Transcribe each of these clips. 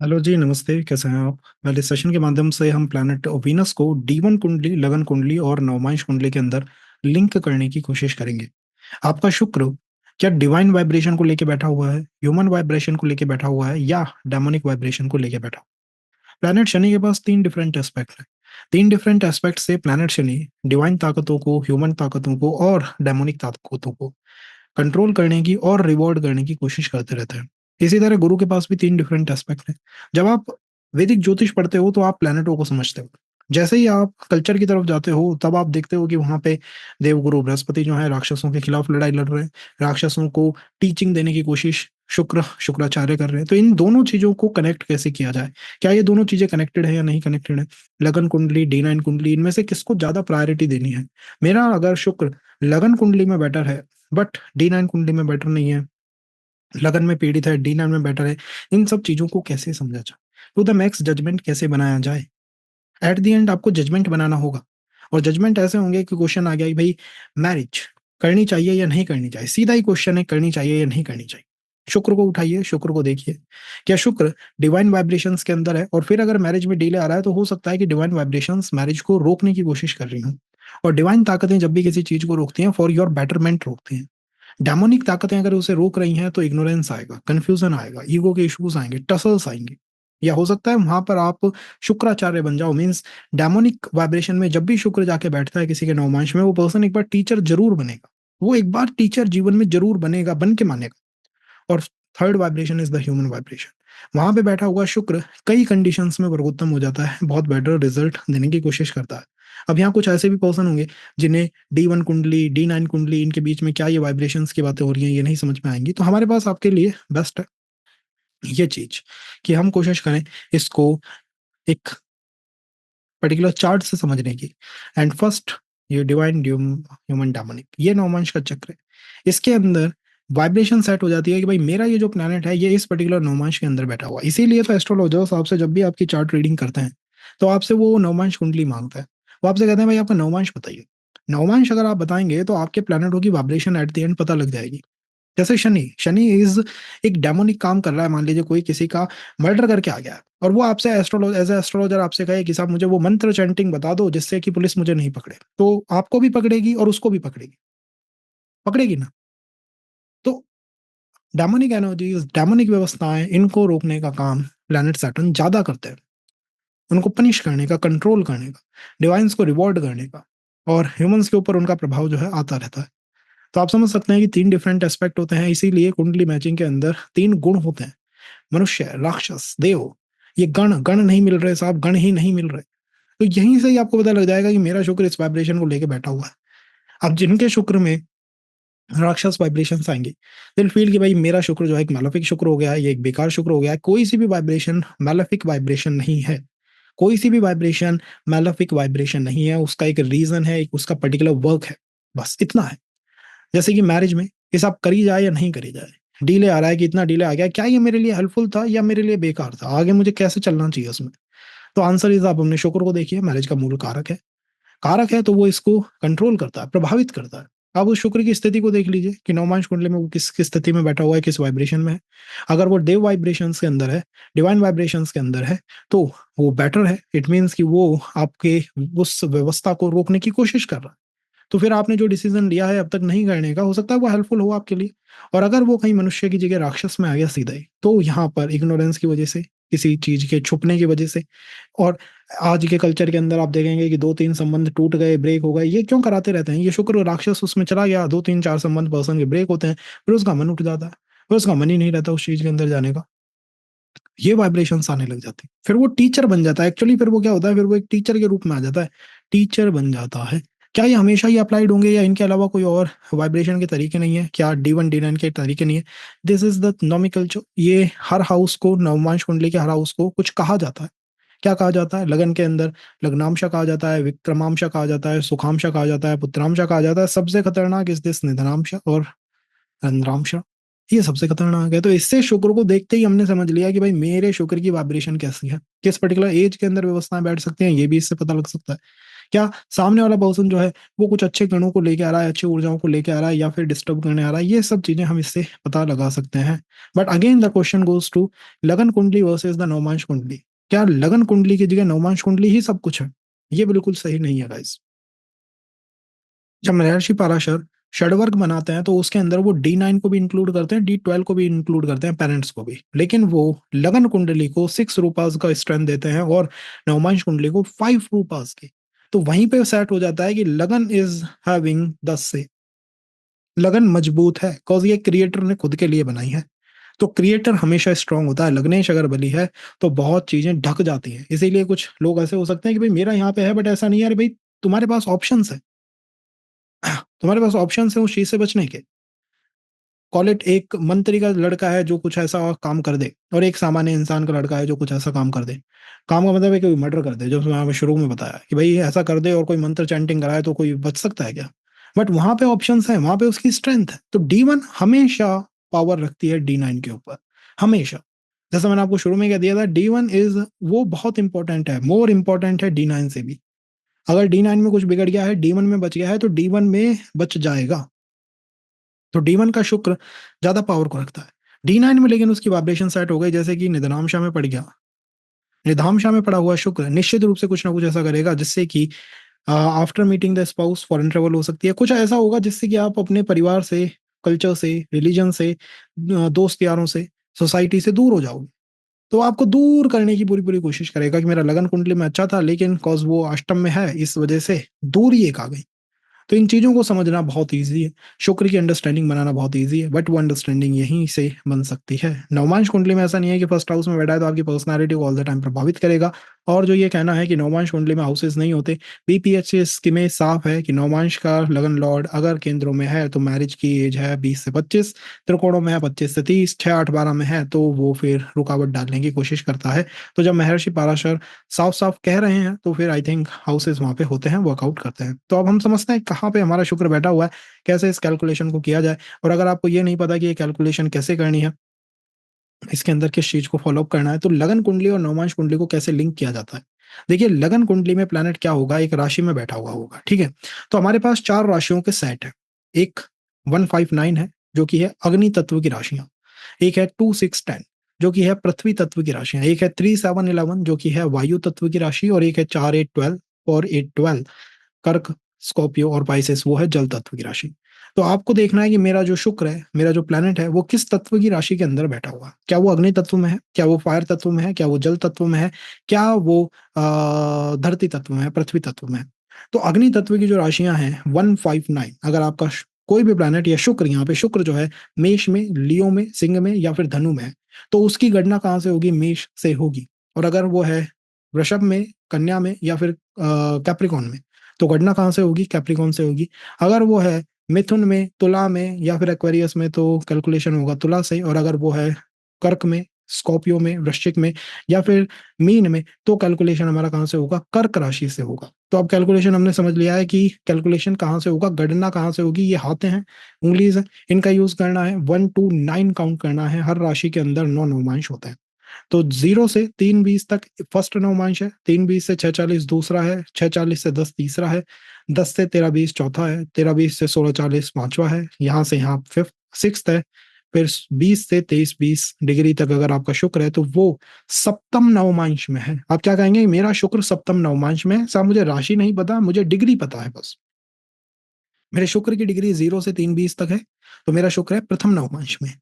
Hello जी, नमस्ते। कैसे हैं आप? पहले सेशन के माध्यम से हम प्लैनेट वीनस को D1 कुंडली, लगन कुंडली और नवमांश कुंडली के अंदर लिंक करने की कोशिश करेंगे। आपका शुक्र क्या डिवाइन वाइब्रेशन को लेके बैठा हुआ है, ह्यूमन वाइब्रेशन को लेके बैठा हुआ है, या डेमोनिक वाइब्रेशन को लेके बैठा हुआ है? प्लैनेट शनि के पास तीन डिफरेंट एस्पेक्ट है। तीन डिफरेंट एस्पेक्ट से प्लैनेट शनि डिवाइन ताकतों को, ह्यूमन ताकतों को और डेमोनिक ताकतों को कंट्रोल करने की और रिवॉर्ड करने की कोशिश करते रहते हैं। इसी तरह गुरु के पास भी तीन डिफरेंट एस्पेक्ट हैं। जब आप वैदिक ज्योतिष पढ़ते हो तो आप प्लैनेटों को समझते हो। जैसे ही आप कल्चर की तरफ जाते हो तब आप देखते हो कि वहां पे देवगुरु बृहस्पति जो है राक्षसों के खिलाफ लड़ाई लड़ रहे हैं। राक्षसों को टीचिंग देने की कोशिश शुक्राचार्य कर रहे हैं। तो इन दोनों चीजों को कनेक्ट कैसे किया जाए? क्या ये दोनों चीजें कनेक्टेड है या नहीं कनेक्टेड है? लगन कुंडली, D9 कुंडली, इनमें से किसको ज्यादा प्रायोरिटी देनी है? मेरा अगर शुक्र लगन कुंडली में बेटर है बट D9 कुंडली में बेटर नहीं है, लगन में पीड़ित है, D9 में बेटर है, इन सब चीजों को कैसे समझा जाए? टू द मैक्स जजमेंट कैसे बनाया जाए? एट द एंड आपको जजमेंट बनाना होगा। और जजमेंट ऐसे होंगे कि क्वेश्चन आ गया कि भाई मैरिज करनी चाहिए या नहीं करनी चाहिए। सीधा ही क्वेश्चन है, करनी चाहिए या नहीं करनी चाहिए। शुक्र को उठाइए, शुक्र को देखिए, क्या शुक्र डिवाइन वाइब्रेशंस के अंदर है? और फिर अगर मैरिज में डिले आ रहा है तो हो सकता है कि डिवाइन वाइब्रेशंस मैरिज को रोकने की कोशिश कर रही हूँ। और डिवाइन ताकतें जब भी किसी चीज को रोकती हैं, फॉर योर बेटरमेंट रोकती हैं। डेमोनिक ताकतें अगर उसे रोक रही हैं तो इग्नोरेंस आएगा, कंफ्यूजन आएगा, ईगो के इश्यूज आएंगे, टसल्स आएंगे। या हो सकता है वहां पर आप शुक्राचार्य बन जाओ। मीन्स डेमोनिक वाइब्रेशन में जब भी शुक्र जाके बैठता है किसी के नवमांश में, वो पर्सन एक बार टीचर जरूर बनेगा। वो एक बार टीचर जीवन में जरूर बनेगा, बन के मानेगा। और third vibration is the human vibration. वहां पे बैठा हुआ शुक्र कई कंडीशंस में वर्गोत्तम हो जाता है, बहुत बेटर रिजल्ट देने की कोशिश करता है। अब यहाँ कुछ ऐसे भी पर्सन होंगे जिन्हें D1 कुंडली, D9 कुंडली, इनके बीच में क्या ये वाइब्रेशंस की बातें हो रही हैं ये नहीं समझ में आएंगी। तो हमारे पास आपके लिए बेस्ट है ये चीज कि हम कोशिश करें इसको एक पर्टिकुलर चार्ट से समझने की। एंड फर्स्ट, ये डिवाइन ह्यूमन डायमोनिक, ये नवमांश का चक्र है। इसके अंदर वाइब्रेशन सेट हो जाती है कि भाई मेरा ये जो प्लैनेट है ये इस पर्टिकुलर नवमांश के अंदर बैठा हुआ है। इसीलिए तो एस्ट्रोलॉजर्स आपसे जब भी आपकी चार्ट रीडिंग करते हैं तो आपसे वो नवमांश कुंडली मांगता है। वो आपसे कहते हैं भाई आपका नवमांश बताइए। नवमांश अगर आप बताएंगे तो आपके प्लैनेटों की वाइब्रेशन एट द एंड पता लग जाएगी। जैसे शनि शनि इज एक डेमोनिक काम कर रहा है। मान लीजिए कोई किसी का मर्डर करके आ गया है और वो आपसे एस्ट्रोलॉजर, एज एस्ट्रोलॉजर आपसे कहे कि साहब मुझे वो मंत्र चैंटिंग बता दो जिससे कि पुलिस मुझे नहीं पकड़े, तो आपको भी पकड़ेगी और उसको भी पकड़ेगी। पकड़ेगी ना? तो डेमोनिक एनर्जीज, डेमोनिक व्यवस्थाएं, इनको रोकने का काम प्लैनेट सैटर्न ज्यादा करते हैं। उनको पनिश करने का, कंट्रोल करने का, डिवाइंस को रिवॉर्ड करने का, और ह्यूमंस के ऊपर उनका प्रभाव जो है आता रहता है। तो आप समझ सकते हैं कि तीन डिफरेंट एस्पेक्ट होते हैं। इसीलिए कुंडली मैचिंग के अंदर तीन गुण होते हैं: मनुष्य, राक्षस, देव। ये गण गण नहीं मिल रहे साहब, गण ही नहीं मिल रहे। तो यहीं से ही आपको पता लग जाएगा कि मेरा शुक्र इस वाइब्रेशन को लेके बैठा हुआ है। अब जिनके शुक्र में राक्षस वाइब्रेशन आएंगे, दिल फील कि भाई मेरा शुक्र जो है एक मैलेफिक शुक्र हो गया है, ये एक बेकार शुक्र हो गया है। कोई सी भी वाइब्रेशन मैलेफिक वाइब्रेशन नहीं है। कोई सी भी वाइब्रेशन मैलेफिक वाइब्रेशन नहीं है। उसका एक रीजन है, एक उसका पर्टिकुलर वर्क है, बस इतना है। जैसे कि मैरिज में कि साहब करी जाए या नहीं करी जाए, डीले आ रहा है कि इतना डीले आ गया, क्या ये मेरे लिए हेल्पफुल था या मेरे लिए बेकार था, आगे मुझे कैसे चलना चाहिए उसमें? तो आंसर इज, आप अपने शुक्र को देखिए। मैरिज का मूल कारक है, कारक है तो वो इसको कंट्रोल करता है, प्रभावित करता है। आप उस शुक्र की स्थिति को देख लीजिए कि नवमांश कुंडली में वो किस स्थिति में बैठा हुआ है, किस वाइब्रेशन में है। अगर वो देव वाइब्रेशंस के अंदर है, डिवाइन वाइब्रेशंस के अंदर है, तो वो बेटर है। इट मीन्स कि वो आपके उस व्यवस्था को रोकने की कोशिश कर रहा है। तो फिर आपने जो डिसीजन लिया है अब तक नहीं करने का, हो सकता है वो हेल्पफुल हो आपके लिए। और अगर वो कहीं मनुष्य की जगह राक्षस में आ गया सीधा ही, तो यहाँ पर इग्नोरेंस की वजह से, किसी चीज के छुपने की वजह से, और आज के कल्चर के अंदर आप देखेंगे कि दो तीन संबंध टूट गए, ब्रेक हो गए, ये क्यों कराते रहते हैं? ये शुक्र राक्षस उसमें चला गया, दो तीन चार संबंध पर्सन के ब्रेक होते हैं, फिर उसका मन उठ जाता है, फिर उसका मन ही नहीं रहता उस चीज के अंदर जाने का। ये वाइब्रेशंस आने लग जाती है, फिर वो टीचर बन जाता है। एक्चुअली फिर वो क्या होता है, फिर वो एक टीचर के रूप में आ जाता है, टीचर बन जाता है। क्या ये हमेशा ही अप्लाइड होंगे या इनके अलावा कोई और वाइब्रेशन के तरीके नहीं है? क्या D1 D9 के तरीके नहीं है? दिस इज द नॉमिकल जो ये हर हाउस को, नवमांश कुंडली के हर हाउस को कुछ कहा जाता है। क्या कहा जाता है? लगन के अंदर लग्नांश कहा जाता है, विक्रमांश कहा जाता है, सुखांश कहा जाता है, पुत्रांश कहा जाता है। सबसे खतरनाक इस दिस निधनांश और अंद्रांश, ये सबसे खतरनाक है। तो इससे शुक्र को देखते ही हमने समझ लिया कि भाई मेरे शुक्र की वाइब्रेशन कैसी है, किस पर्टिकुलर एज के अंदर व्यवस्थाएं बैठ सकती हैं, ये भी इससे पता लग सकता है क्या सामने वाला पर्सन जो है वो कुछ अच्छे गुणों को लेके आ रहा है, अच्छी ऊर्जाओं को लेके आ रहा है, या फिर डिस्टर्ब करने आ रहा है? ये सब चीजें हम इससे पता लगा सकते हैं। But again the question goes to लगन कुंडली वर्सेस द नवमांश कुंडली। क्या लगन कुंडली की जगह नवमांश कुंडली ही सब कुछ है? ये बिल्कुल सही नहीं है गाइस। जब महर्षि पराशर षडवर्ग बनाते हैं तो उसके अंदर वो D9 को भी इंक्लूड करते हैं, D12 को भी इंक्लूड करते हैं, पेरेंट्स को भी, लेकिन वो लगन कुंडली को 6 रूपास का स्ट्रेंथ देते हैं और नवमांश कुंडली को 5 रूपास की। तो वहीं पे सेट हो जाता है कि लगन इज हैविंग 10 से, लगन मजबूत है बिकॉज ये क्रिएटर ने खुद के लिए बनाई है। तो क्रिएटर हमेशा स्ट्रांग होता है। लग्नेश अगर बली है तो बहुत चीजें ढक जाती हैं। इसीलिए कुछ लोग ऐसे हो सकते हैं कि भाई मेरा यहाँ पे है बट ऐसा नहीं है। अरे भाई, तुम्हारे पास ऑप्शंस है, तुम्हारे पास ऑप्शंस है उस चीज से बचने के। कॉल इट, एक मंत्री का लड़का है जो कुछ ऐसा काम कर दे, और एक सामान्य इंसान का लड़का है जो कुछ ऐसा काम कर दे। काम का मतलब है कि कोई मर्डर कर दे, जो मैंने शुरू में बताया कि भाई ऐसा कर दे, और कोई मंत्र चैंटिंग कराए तो कोई बच सकता है क्या? बट वहां पे ऑप्शंस है, वहां पे उसकी स्ट्रेंथ है। तो D1 हमेशा पावर रखती है D9 के ऊपर, हमेशा। जैसा मैंने आपको शुरू में कह दिया था, D1 इज, वो बहुत इंपॉर्टेंट है, मोर इंपॉर्टेंट है D9 से भी। अगर D9 में कुछ बिगड़ गया है, D1 में बच गया है, तो D1 में बच जाएगा। तो D1 का शुक्र ज्यादा पावर को रखता है। D9 में लेकिन उसकी वाइब्रेशन सेट हो गई, जैसे कि निधनामशा में पड़ गया। निधामशा में पड़ा हुआ शुक्र निश्चित रूप से कुछ ना कुछ ऐसा करेगा जिससे कि after meeting the spouse foreign travel हो सकती है। कुछ ऐसा होगा जिससे कि आप अपने परिवार से, कल्चर से, रिलीजन से, दोस्त यारों से, सोसाइटी से दूर हो जाओगे। तो आपको दूर करने की पूरी पूरी कोशिश करेगा कि मेरा लगन कुंडली में अच्छा था, लेकिन कॉज वो अष्टम में है इस वजह से दूरी एक आ गई। तो इन चीजों को समझना बहुत ईजी है, शुक्र की अंडरस्टैंडिंग बनाना बहुत ईजी है, बट वो अंडरस्टैंडिंग यहीं से बन सकती है। नवमांश कुंडली में ऐसा नहीं है कि फर्स्ट हाउस में बैठा है तो आपकी पर्सनालिटी को ऑल द टाइम प्रभावित करेगा। और जो ये कहना है कि नवमांश कुंडली में हाउसेस नहीं होते, BPH में साफ है कि नवमांश का लगन लॉर्ड अगर केंद्रों में है तो मैरिज की एज है 20 से 25, त्रिकोणों में है 25 से 30, 6, 8, 12 में है तो वो फिर रुकावट डालने की कोशिश करता है। तो जब महर्षि पाराशर साफ साफ कह रहे हैं तो फिर आई थिंक हाउसेस वहां पे होते हैं, वर्कआउट करते हैं। तो अब हम समझते हैं कहाँ पे हमारा शुक्र बैठा हुआ है, कैसे इस कैलकुलेशन को किया जाए। और अगर आपको ये नहीं पता कि ये कैलकुलेशन कैसे करनी है, इसके अंदर किस चीज को फॉलो अप करना है, तो लगन कुंडली और नवमांश कुंडली को कैसे लिंक किया जाता है। देखिए, लगन कुंडली में प्लैनेट क्या होगा, एक राशि में बैठा हुआ होगा, ठीक है। तो हमारे पास 4 राशियों के सेट है। एक 159 है जो कि है अग्नि तत्व की राशियां, एक है 2, 6, 10 जो कि है पृथ्वी तत्व की राशियां, एक है 3, 7, 11 जो कि है वायु तत्व की राशि, और एक है 4, 8, 12 और 8, 12 कर्क, स्कॉर्पियो और पाइसेस, वो है जल तत्व की राशि। तो आपको देखना है कि मेरा जो शुक्र है, मेरा जो प्लेनेट है, वो किस तत्व की राशि के अंदर बैठा हुआ है। क्या वो अग्नि तत्व में है, क्या वो फायर तत्व में है, क्या वो जल तत्व में है, क्या वो धरती तत्व में है, पृथ्वी तत्व में है। तो अग्नि तत्व की जो राशियां हैं 159, अगर आपका कोई भी प्लैनेट या शुक्र, यहाँ पे शुक्र जो है मेष में, लियो में, सिंह में या फिर धनु में है, तो उसकी गणना कहाँ से होगी, मेष से होगी। और अगर वो है वृषभ में, कन्या में या फिर कैप्रिकॉन में, तो गणना कहाँ से होगी, कैप्रिकॉन से होगी। अगर वो है मिथुन में, तुला में या फिर एक्वेरियस में, तो कैलकुलेशन होगा तुला से। और अगर वो है कर्क में, स्कॉर्पियो में, वृश्चिक में या फिर मीन में, तो कैलकुलेशन हमारा कहाँ से होगा, कर्क राशि से होगा। तो अब कैलकुलेशन हमने समझ लिया है कि कैलकुलेशन कहाँ से होगा, गणना कहाँ से होगी। ये हाथे हैं, उंगलीज है, इनका यूज करना है। 1 to 9 काउंट करना है। हर राशि के अंदर 9 नवमांश होते हैं। तो 0 से 3, 20 तक फर्स्ट नवमांश है, 3, 20 से 6, 40 दूसरा है, 6, 40 से 10 तीसरा है, 10 से 13, 20 चौथा है, 13, 20 से 16, 40 पांचवा है, यहाँ से यहाँ फिफ्थ सिक्स्थ है। फिर 20 से 23, 20 डिग्री तक अगर आपका शुक्र है तो वो सप्तम नवमांश में है। आप क्या कहेंगे, मेरा शुक्र सप्तम नवमांश में है साहब, मुझे राशि नहीं पता, मुझे डिग्री पता है बस। मेरे शुक्र की डिग्री 0 से 3, 20 तक है, तो मेरा शुक्र है प्रथम नवमांश में।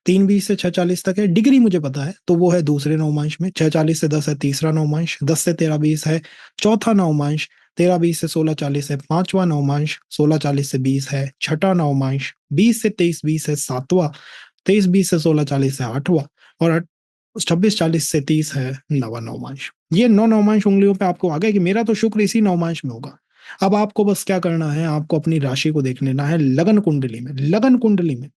3, 20 से 6, 40 तक है, डिग्री मुझे पता है तो वो है दूसरे नवमांश में। 6, 40 से 10 है तीसरा नवमांश, 10 से 13, 20 है चौथा नवमांश, 13, 20 से 16, 40 है पांचवा नवमांश, 16, 40 से 20 है छठा नवमांश, 20 से 23, 20 है सातवां, 23, 20 से 16, 40 है आठवां, और 26, 40 से 30 है नवा नवमांश। ये 9 नवमांश उंगलियों पे आपको आ गया कि मेरा तो शुक्र इसी नवमांश में होगा। अब आपको बस क्या करना है, आपको अपनी राशि को देख लेना है लगन कुंडली में। लगन कुंडली में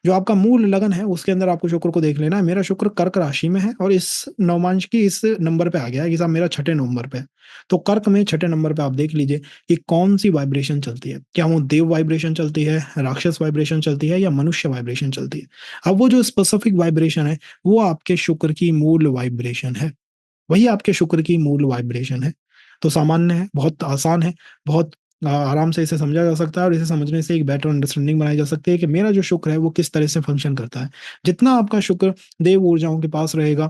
जो आपका मूल लगन है उसके अंदर आपको शुक्र को देख लेना है। मेरा शुक्र कर्क राशि में है और इस नवमांश की इस नंबर पे आ गया है कि साहब मेरा छठे नंबर पे है। तो कर्क में छठे नंबर पे आप देख लीजिए कि कौन सी वाइब्रेशन चलती है। क्या वो देव वाइब्रेशन चलती है, राक्षस वाइब्रेशन चलती है, या मनुष्य वाइब्रेशन चलती है। अब वो जो स्पेसिफिक वाइब्रेशन है वो आपके शुक्र की मूल वाइब्रेशन है, वही आपके शुक्र की मूल वाइब्रेशन है। तो सामान्य है, बहुत आसान है, बहुत आराम से इसे समझा जा सकता है और इसे समझने से एक बेटर अंडरस्टैंडिंग बनाई जा सकती है कि मेरा जो शुक्र है वो किस तरह से फंक्शन करता है। जितना आपका शुक्र देव ऊर्जाओं के पास रहेगा,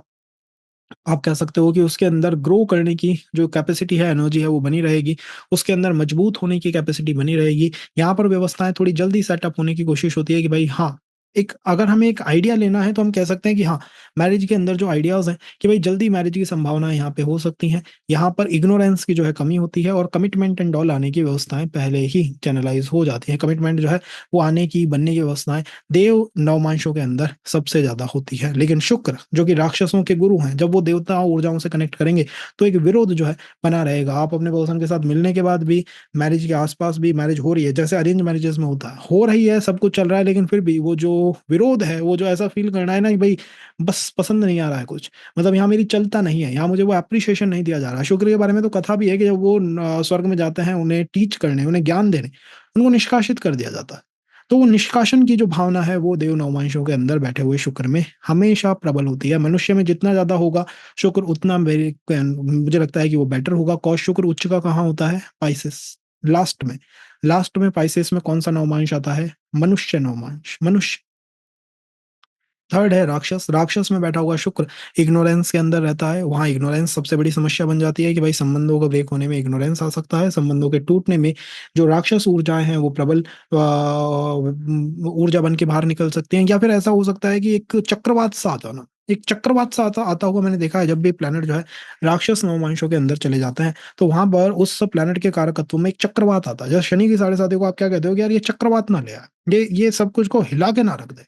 आप कह सकते हो कि उसके अंदर ग्रो करने की जो कैपेसिटी है, एनर्जी है, वो बनी रहेगी। उसके अंदर मजबूत होने की कैपेसिटी बनी रहेगी। यहाँ पर व्यवस्थाएँ थोड़ी जल्दी सेटअप होने की कोशिश होती है कि भाई हाँ, एक अगर हमें एक आइडिया लेना है तो हम कह सकते हैं कि हाँ, मैरिज के अंदर जो आइडियाज़ हैं कि भाई जल्दी मैरिज की संभावनाएँ यहाँ पे हो सकती हैं। यहाँ पर इग्नोरेंस की जो है कमी होती है और कमिटमेंट एंड ऑल आने की व्यवस्थाएँ पहले ही चैनलाइज़ हो जाती हैं। कमिटमेंट जो है वो आने की, बनने की व्यवस्थाएँ देव नवमांशों के अंदर सबसे ज़्यादा होती है। लेकिन शुक्र जो कि राक्षसों के गुरु हैं, जब वो देवता ऊर्जाओं से कनेक्ट करेंगे, तो एक विरोध जो है बना रहेगा। आप अपने पर्सन के साथ मिलने के बाद भी, मैरिज के आस-पास भी मैरिज हो रही है, जैसे अरेंज मैरेजेज़ में होता है, हो रही है, सब कुछ चल रहा है, लेकिन फिर भी वो जो विरोध है, वो जो ऐसा फ़ील करना है ना कि भई बस पसंद नहीं आ रहा है कुछ। मतलब यहाँ मेरी चलता नहीं है, यहाँ मुझे वो एप्रिसिएशन नहीं दिया जा रहा है। शुक्र के बारे में तो कथा भी है कि जब वो स्वर्ग में जाते हैं उन्हें टीच करने, उन्हें ज्ञान देने, उनको निष्कासित कर दिया जाता है। तो वो निष्कासन की जो भावना है वो देव नवमांशों के अंदर बैठे हुए शुक्र में हमेशा प्रबल होती है। मनुष्य में जितना ज़्यादा होगा शुक्र उतना मुझे लगता है कि वो बेटर होगा। कॉस शुक्र उच्च का कहाँ होता है? पाइसेस, लास्ट में। लास्ट में पाइसेस में कौन-सा नवमांश आता है? मनुष्य नवमांश, मनुष्य। थर्ड है राक्षस, राक्षस में बैठा हुआ शुक्र इग्नोरेंस के अंदर रहता है, वहाँ इग्नोरेंस सबसे बड़ी समस्या बन जाती है कि भाई संबंधों का ब्रेक होने में इग्नोरेंस आ सकता है, संबंधों के टूटने में जो राक्षस ऊर्जाएँ हैं वो प्रबल ऊर्जा बन के बाहर निकल सकती हैं या फिर ऐसा हो सकता है कि एक चक्रवात सा आ जाना, एक चक्रवात सा आता आता हुआ मैंने देखा है जब भी प्लैनेट जो है राक्षस नवमांशों के अंदर चले जाते हैं, तो वहाँ पर उस प्लैनेट के कारकत्व में एक चक्रवात आता है। जैसे शनि की 7.5 को आप क्या कहते हो कि यार ये चक्रवात ना ले आए, ये सब कुछ को हिला के ना रख दे।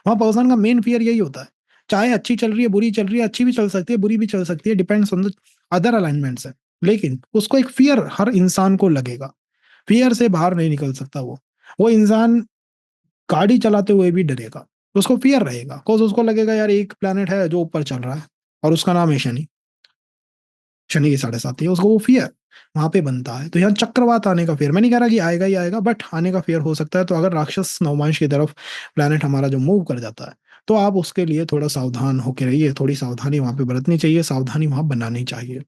वहाँ पर्सन का मेन फ़ियर यही होता है। चाहे अच्छी चल रही है, बुरी चल रही है, अच्छी भी चल सकती है, बुरी भी चल सकती है, depends on the other alignments है। लेकिन उसको एक फ़ियर हर इंसान को लगेगा। फ़ियर से बाहर नहीं निकल सकता वो। वो इंसान गाड़ी चलाते हुए भी डरेगा। उसको फ़ियर रहेगा, बिकॉज़ उसको लगेगा यार एक प्लैनेट है जो ऊपर चल रहा है और उसका नाम है शनि। शनि की 7.5 उसको वो फ़ियर वहाँ पे बनता है। तो यहाँ चक्रवात आने का फ़ियर, मैं नहीं कह रहा कि आएगा ही आएगा, बट आने का फ़ियर हो सकता है। तो अगर राक्षस नवमांश की तरफ प्लैनेट हमारा जो मूव कर जाता है, तो आप उसके लिए थोड़ा सावधान होके रहिए, थोड़ी सावधानी वहाँ पे बरतनी चाहिए, सावधानी वहाँ बनानी चाहिए।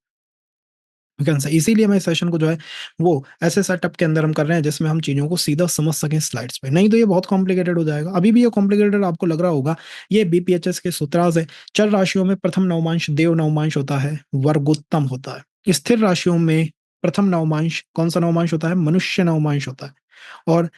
यू कैन से इसीलिए मैं इस सेशन को जो है वो ऐसे सेटअप के अंदर हम कर रहे हैं जिसमें हम चीज़ों को सीधा समझ सकें स्लाइड्स पे। नहीं तो ये बहुत कॉम्प्लिकेटेड हो जाएगा। अभी भी ये कॉम्प्लिकेटेड आपको लग रहा होगा। ये बीपीएचएस के सूत्रास है। चर राशियों में प्रथम नवमांश देव नवमांश होता है, वर्गोत्तम होता है। स्थिर राशियों में प्रथम नवमांश कौन-सा नवमांश होता है? मनुष्य नवमांश होता है। और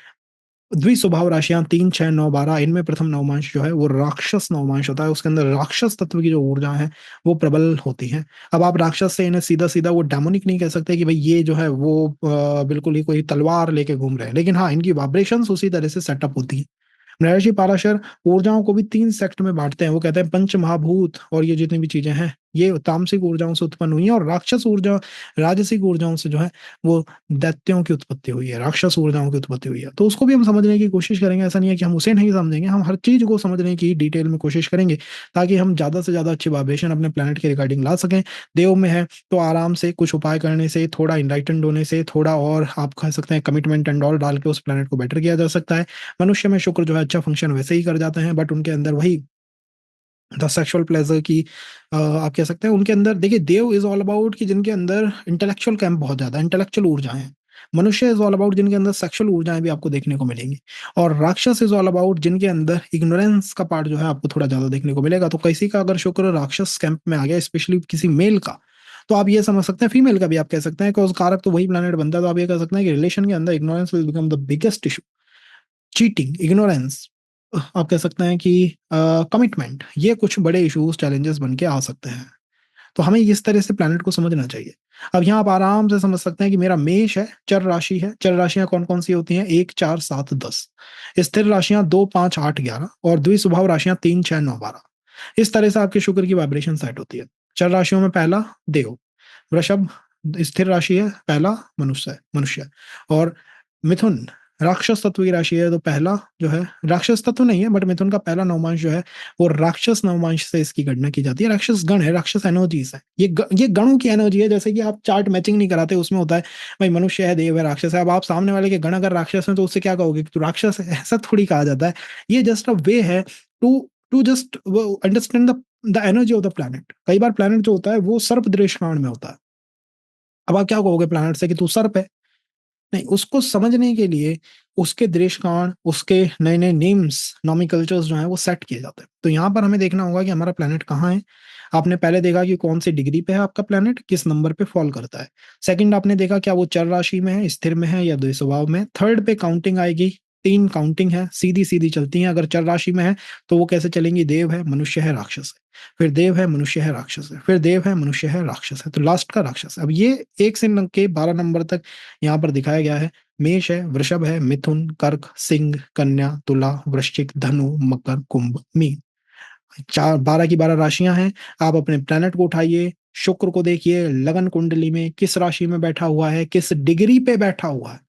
द्विस्वभाव राशियाँ 3, 6, 9, 12 इनमें प्रथम नवमांश जो है वो राक्षस नवमांश होता है। उसके अंदर राक्षस तत्व की जो ऊर्जा है वो प्रबल होती हैं। अब आप राक्षस से इन्हें सीधा-सीधा वो डेमोनिक नहीं कह सकते कि भई ये जो है वो बिल्कुल ही कोई तलवार लेके घूम रहे हैं। लेकिन हाँ, इनकी वाइब्रेशंस उसी तरह से सेटअप होती हैं। महर्षि पाराशर ऊर्जाओं को भी 3 सेक्ट में बाँटते हैं। वो कहते हैं पंच महाभूत और ये जितनी भी चीज़ें हैं, ये तामसिक ऊर्जाओं से उत्पन्न हुई हैं और राक्षस ऊर्जा राजसिक ऊर्जाओं से जो है वो दैत्यों की उत्पत्ति हुई है, राक्षस ऊर्जाओं की उत्पत्ति हुई है। तो उसको भी हम समझने की कोशिश करेंगे, ऐसा नहीं है कि हम उसे नहीं समझेंगे, हम हर चीज़ को समझने की डिटेल में कोशिश करेंगे, ताकि हम ज़्यादा से ज़्यादा अच्छी वाइब्रेशन अपने प्लैनेट के रिगार्डिंग ला सकें। देव में है, तो आराम से कुछ उपाय करने से, थोड़ा एनलाइटेंड होने से, थोड़ा और आप कह सकते हैं कमिटमेंट एंड ऑल डाल के उस प्लैनेट को बेटर किया जा सकता है। मनुष्य में शुक्र जो है अच्छा फंक्शन वैसे ही कर जाते हैं, बट उनके अंदर वही द सेक्सुअल प्लेज़र की आप कह सकते हैं उनके अंदर देखिए देव इज़ ऑल अबाउट कि जिनके अंदर इंटेलेक्चुअल कैम्प बहुत ज़्यादा है, इंटेलेक्चुअल ऊर्जाएँ हैं। मनुष्य इज़ ऑल अबाउट जिनके अंदर सेक्सुअल ऊर्जाएँ भी आपको देखने को मिलेंगी और राक्षस इज़ ऑल अबाउट जिनके अंदर इग्नोरेंस का पार्ट जो है आपको थोड़ा ज़्यादा देखने को मिलेगा। तो किसी का अगर शुक्र राक्षस कैंप में आ गया, स्पेशली किसी मेल का, तो आप ये समझ सकते हैं फीमेल का भी आप कह सकते हैं, बिकॉज़ कारक तो वही प्लैनेट बनता है, तो आप ये कह सकते हैं कि रिलेशन के अंदर ignorance will become the biggest issue. Cheating, ignorance आप कह सकते हैं कि कमिटमेंट, ये कुछ बड़े इश्यूज़, चैलेंजेस बन के आ सकते हैं। तो हमें इस तरह से प्लैनेट को समझना चाहिए। अब यहाँ आप आराम से समझ सकते हैं कि मेरा मेष है, चर राशि है। चर राशियाँ कौन-कौन सी होती हैं? 1, 4, 7, 10। स्थिर राशियाँ 2, 5, 8, 11 और द्विस्वभाव राशियाँ 3, 6, 9, 12। इस तरह से आपके शुक्र की वाइब्रेशन सेट होती है। चर राशियों में पहला देव, वृषभ स्थिर राशि है, पहला मनुष्य और मिथुन राक्षस तत्व की राशि है, तो पहला जो है राक्षस तत्व नहीं है, बट मिथुन का पहला नवमांश जो है वो राक्षस नवमांश से इसकी गणना की जाती है। राक्षस गण है, राक्षस एनर्जीज़ है। ये गणों की एनर्जी है, जैसे कि आप चार्ट मैचिंग नहीं कराते, उसमें होता है भाई मनुष्य है, देव है, राक्षस है। अब आप सामने वाले के गण अगर राक्षस हैं तो उससे क्या कहोगे कि तू राक्षस है, ऐसा थोड़ी कहा जाता है। ये जस्ट अ वे है टू जस्ट वो understand the energy of the planet. कई बार प्लैनेट जो होता है वो सर्प दृश्यमान में होता है। अब आप क्या कहोगे प्लैनेट से कि तू सर्प है? नहीं, उसको समझने के लिए उसके देश-काल, उसके नए-नए नेम्स, नॉमेनक्लेचर्स जो हैं वो सेट किए जाते हैं। तो यहाँ पर हमें देखना होगा कि हमारा प्लैनेट कहाँ है। आपने पहले देखा कि कौन-सी डिग्री पे है आपका प्लैनेट, किस नंबर पे फ़ॉल करता है। सेकंड आपने देखा क्या वो चर राशि में है, स्थिर में है या द्विस्वभाव में है। थर्ड पे काउंटिंग आएगी, 3 काउंटिंग है, सीधी-सीधी चलती हैं। अगर चर राशि में है, तो वो कैसे चलेंगी? देव है, मनुष्य है, राक्षस है। फिर देव है, मनुष्य है, राक्षस है। फिर देव है, मनुष्य है, राक्षस है। तो लास्ट का राक्षस है। अब ये 1 से न के 12 नंबर तक यहाँ पर दिखाया गया है। मेष है, वृषभ है, मिथुन, कर्क, सिंह, कन्या, तुला, वृश्चिक, धनु, मकर, कुंभ, मीन। 12 की 12 राशियां हैं। आप अपने प्लैनेट को उठाइए, शुक्र को देखिए, लगन कुंडली में किस राशि में बैठा हुआ है, किस डिग्री पे बैठा हुआ है,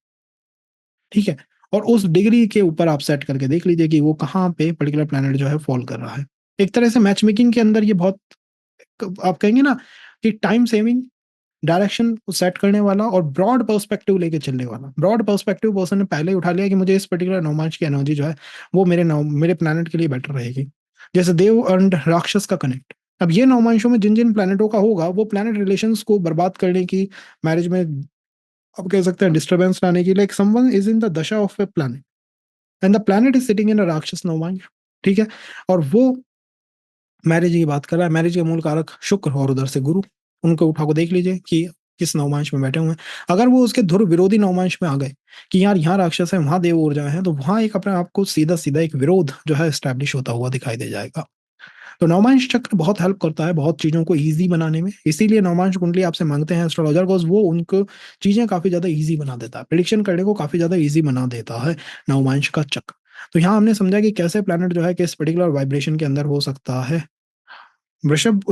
ठीक है? और उस डिग्री के ऊपर आप सेट करके देख लीजिए कि वो कहाँ पे पर्टिकुलर प्लैनेट जो है फॉल कर रहा है। एक तरह से मैच मेकिंग के अंदर ये बहुत आप कहेंगे ना कि टाइम सेविंग, डायरेक्शन सेट करने वाला और ब्रॉड पर्सपेक्टिव लेके चलने वाला। ब्रॉड पर्सपेक्टिव पर्सन ने पहले ही उठा लिया कि मुझे इस पर्टिकुलर नवमांश की एनर्जी जो है वो मेरे प्लैनेट के लिए बेटर रहेगी। जैसे देव एंड राक्षस का कनेक्ट। अब ये नवमांशों में जिन-जिन प्लैनेटों का होगा वो प्लैनेट रिलेशंस को बर्बाद करने की, मैरिज में आप कह सकते हैं डिस्टर्बेंस लाने की, like someone is in the dasha of a planet and the planet is sitting in a rakshasa navamsha, ठीक है? और वो मैरिज की बात कर रहा है, मैरिज के मूल कारक शुक्र और उधर से गुरु। उनको उठा को देख लीजिए कि किस नवमांश में बैठे हुए हैं। अगर वो उसके ध्रुव विरोधी नवमांश में आ गए कि यार यहाँ राक्षस है, वहां देव ऊर्जाएं हैं, तो वहां एक अपने आप को सीधा-सीधा एक विरोध जो है एस्टैब्लिश होता हुआ दिखाई दे जाएगा। तो नवमांश चक्र बहुत हेल्प करता है, बहुत चीज़ों को ईज़ी बनाने में। इसीलिए नवमांश कुंडली आपसे माँगते हैं एस्ट्रोलॉजर बिकॉज़ वो उनको चीज़ें काफ़ी ज़्यादा ईज़ी बना देता है। प्रेडिक्शन करने को काफ़ी ज़्यादा ईज़ी बना देता है नवमांश का चक्र। तो यहाँ हमने समझा कि कैसे प्लैनेट जो है किस पर्टिकुलर वाइब्रेशन के अंदर हो सकता है। वृषभ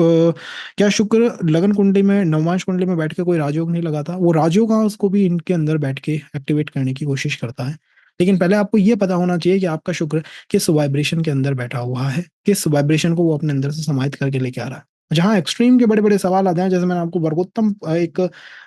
क्या शुक्र लगन कुंडली में, नवमांश कुंडली में बैठ के कोई राजयोग नहीं लगाता? वो राजयोग हाँ, उसको भी इनके अंदर बैठ के एक्टिवेट करने की कोशिश करता है। लेकिन पहले आपको ये पता होना चाहिए कि आपका शुक्र किस वाइब्रेशन के अंदर बैठा हुआ है, किस वाइब्रेशन को वो अपने अंदर से समाहित करके लेके आ रहा है। जहाँ एक्सट्रीम के बड़े-बड़े सवाल आते हैं, जैसे मैंने आपको वर्गोत्तम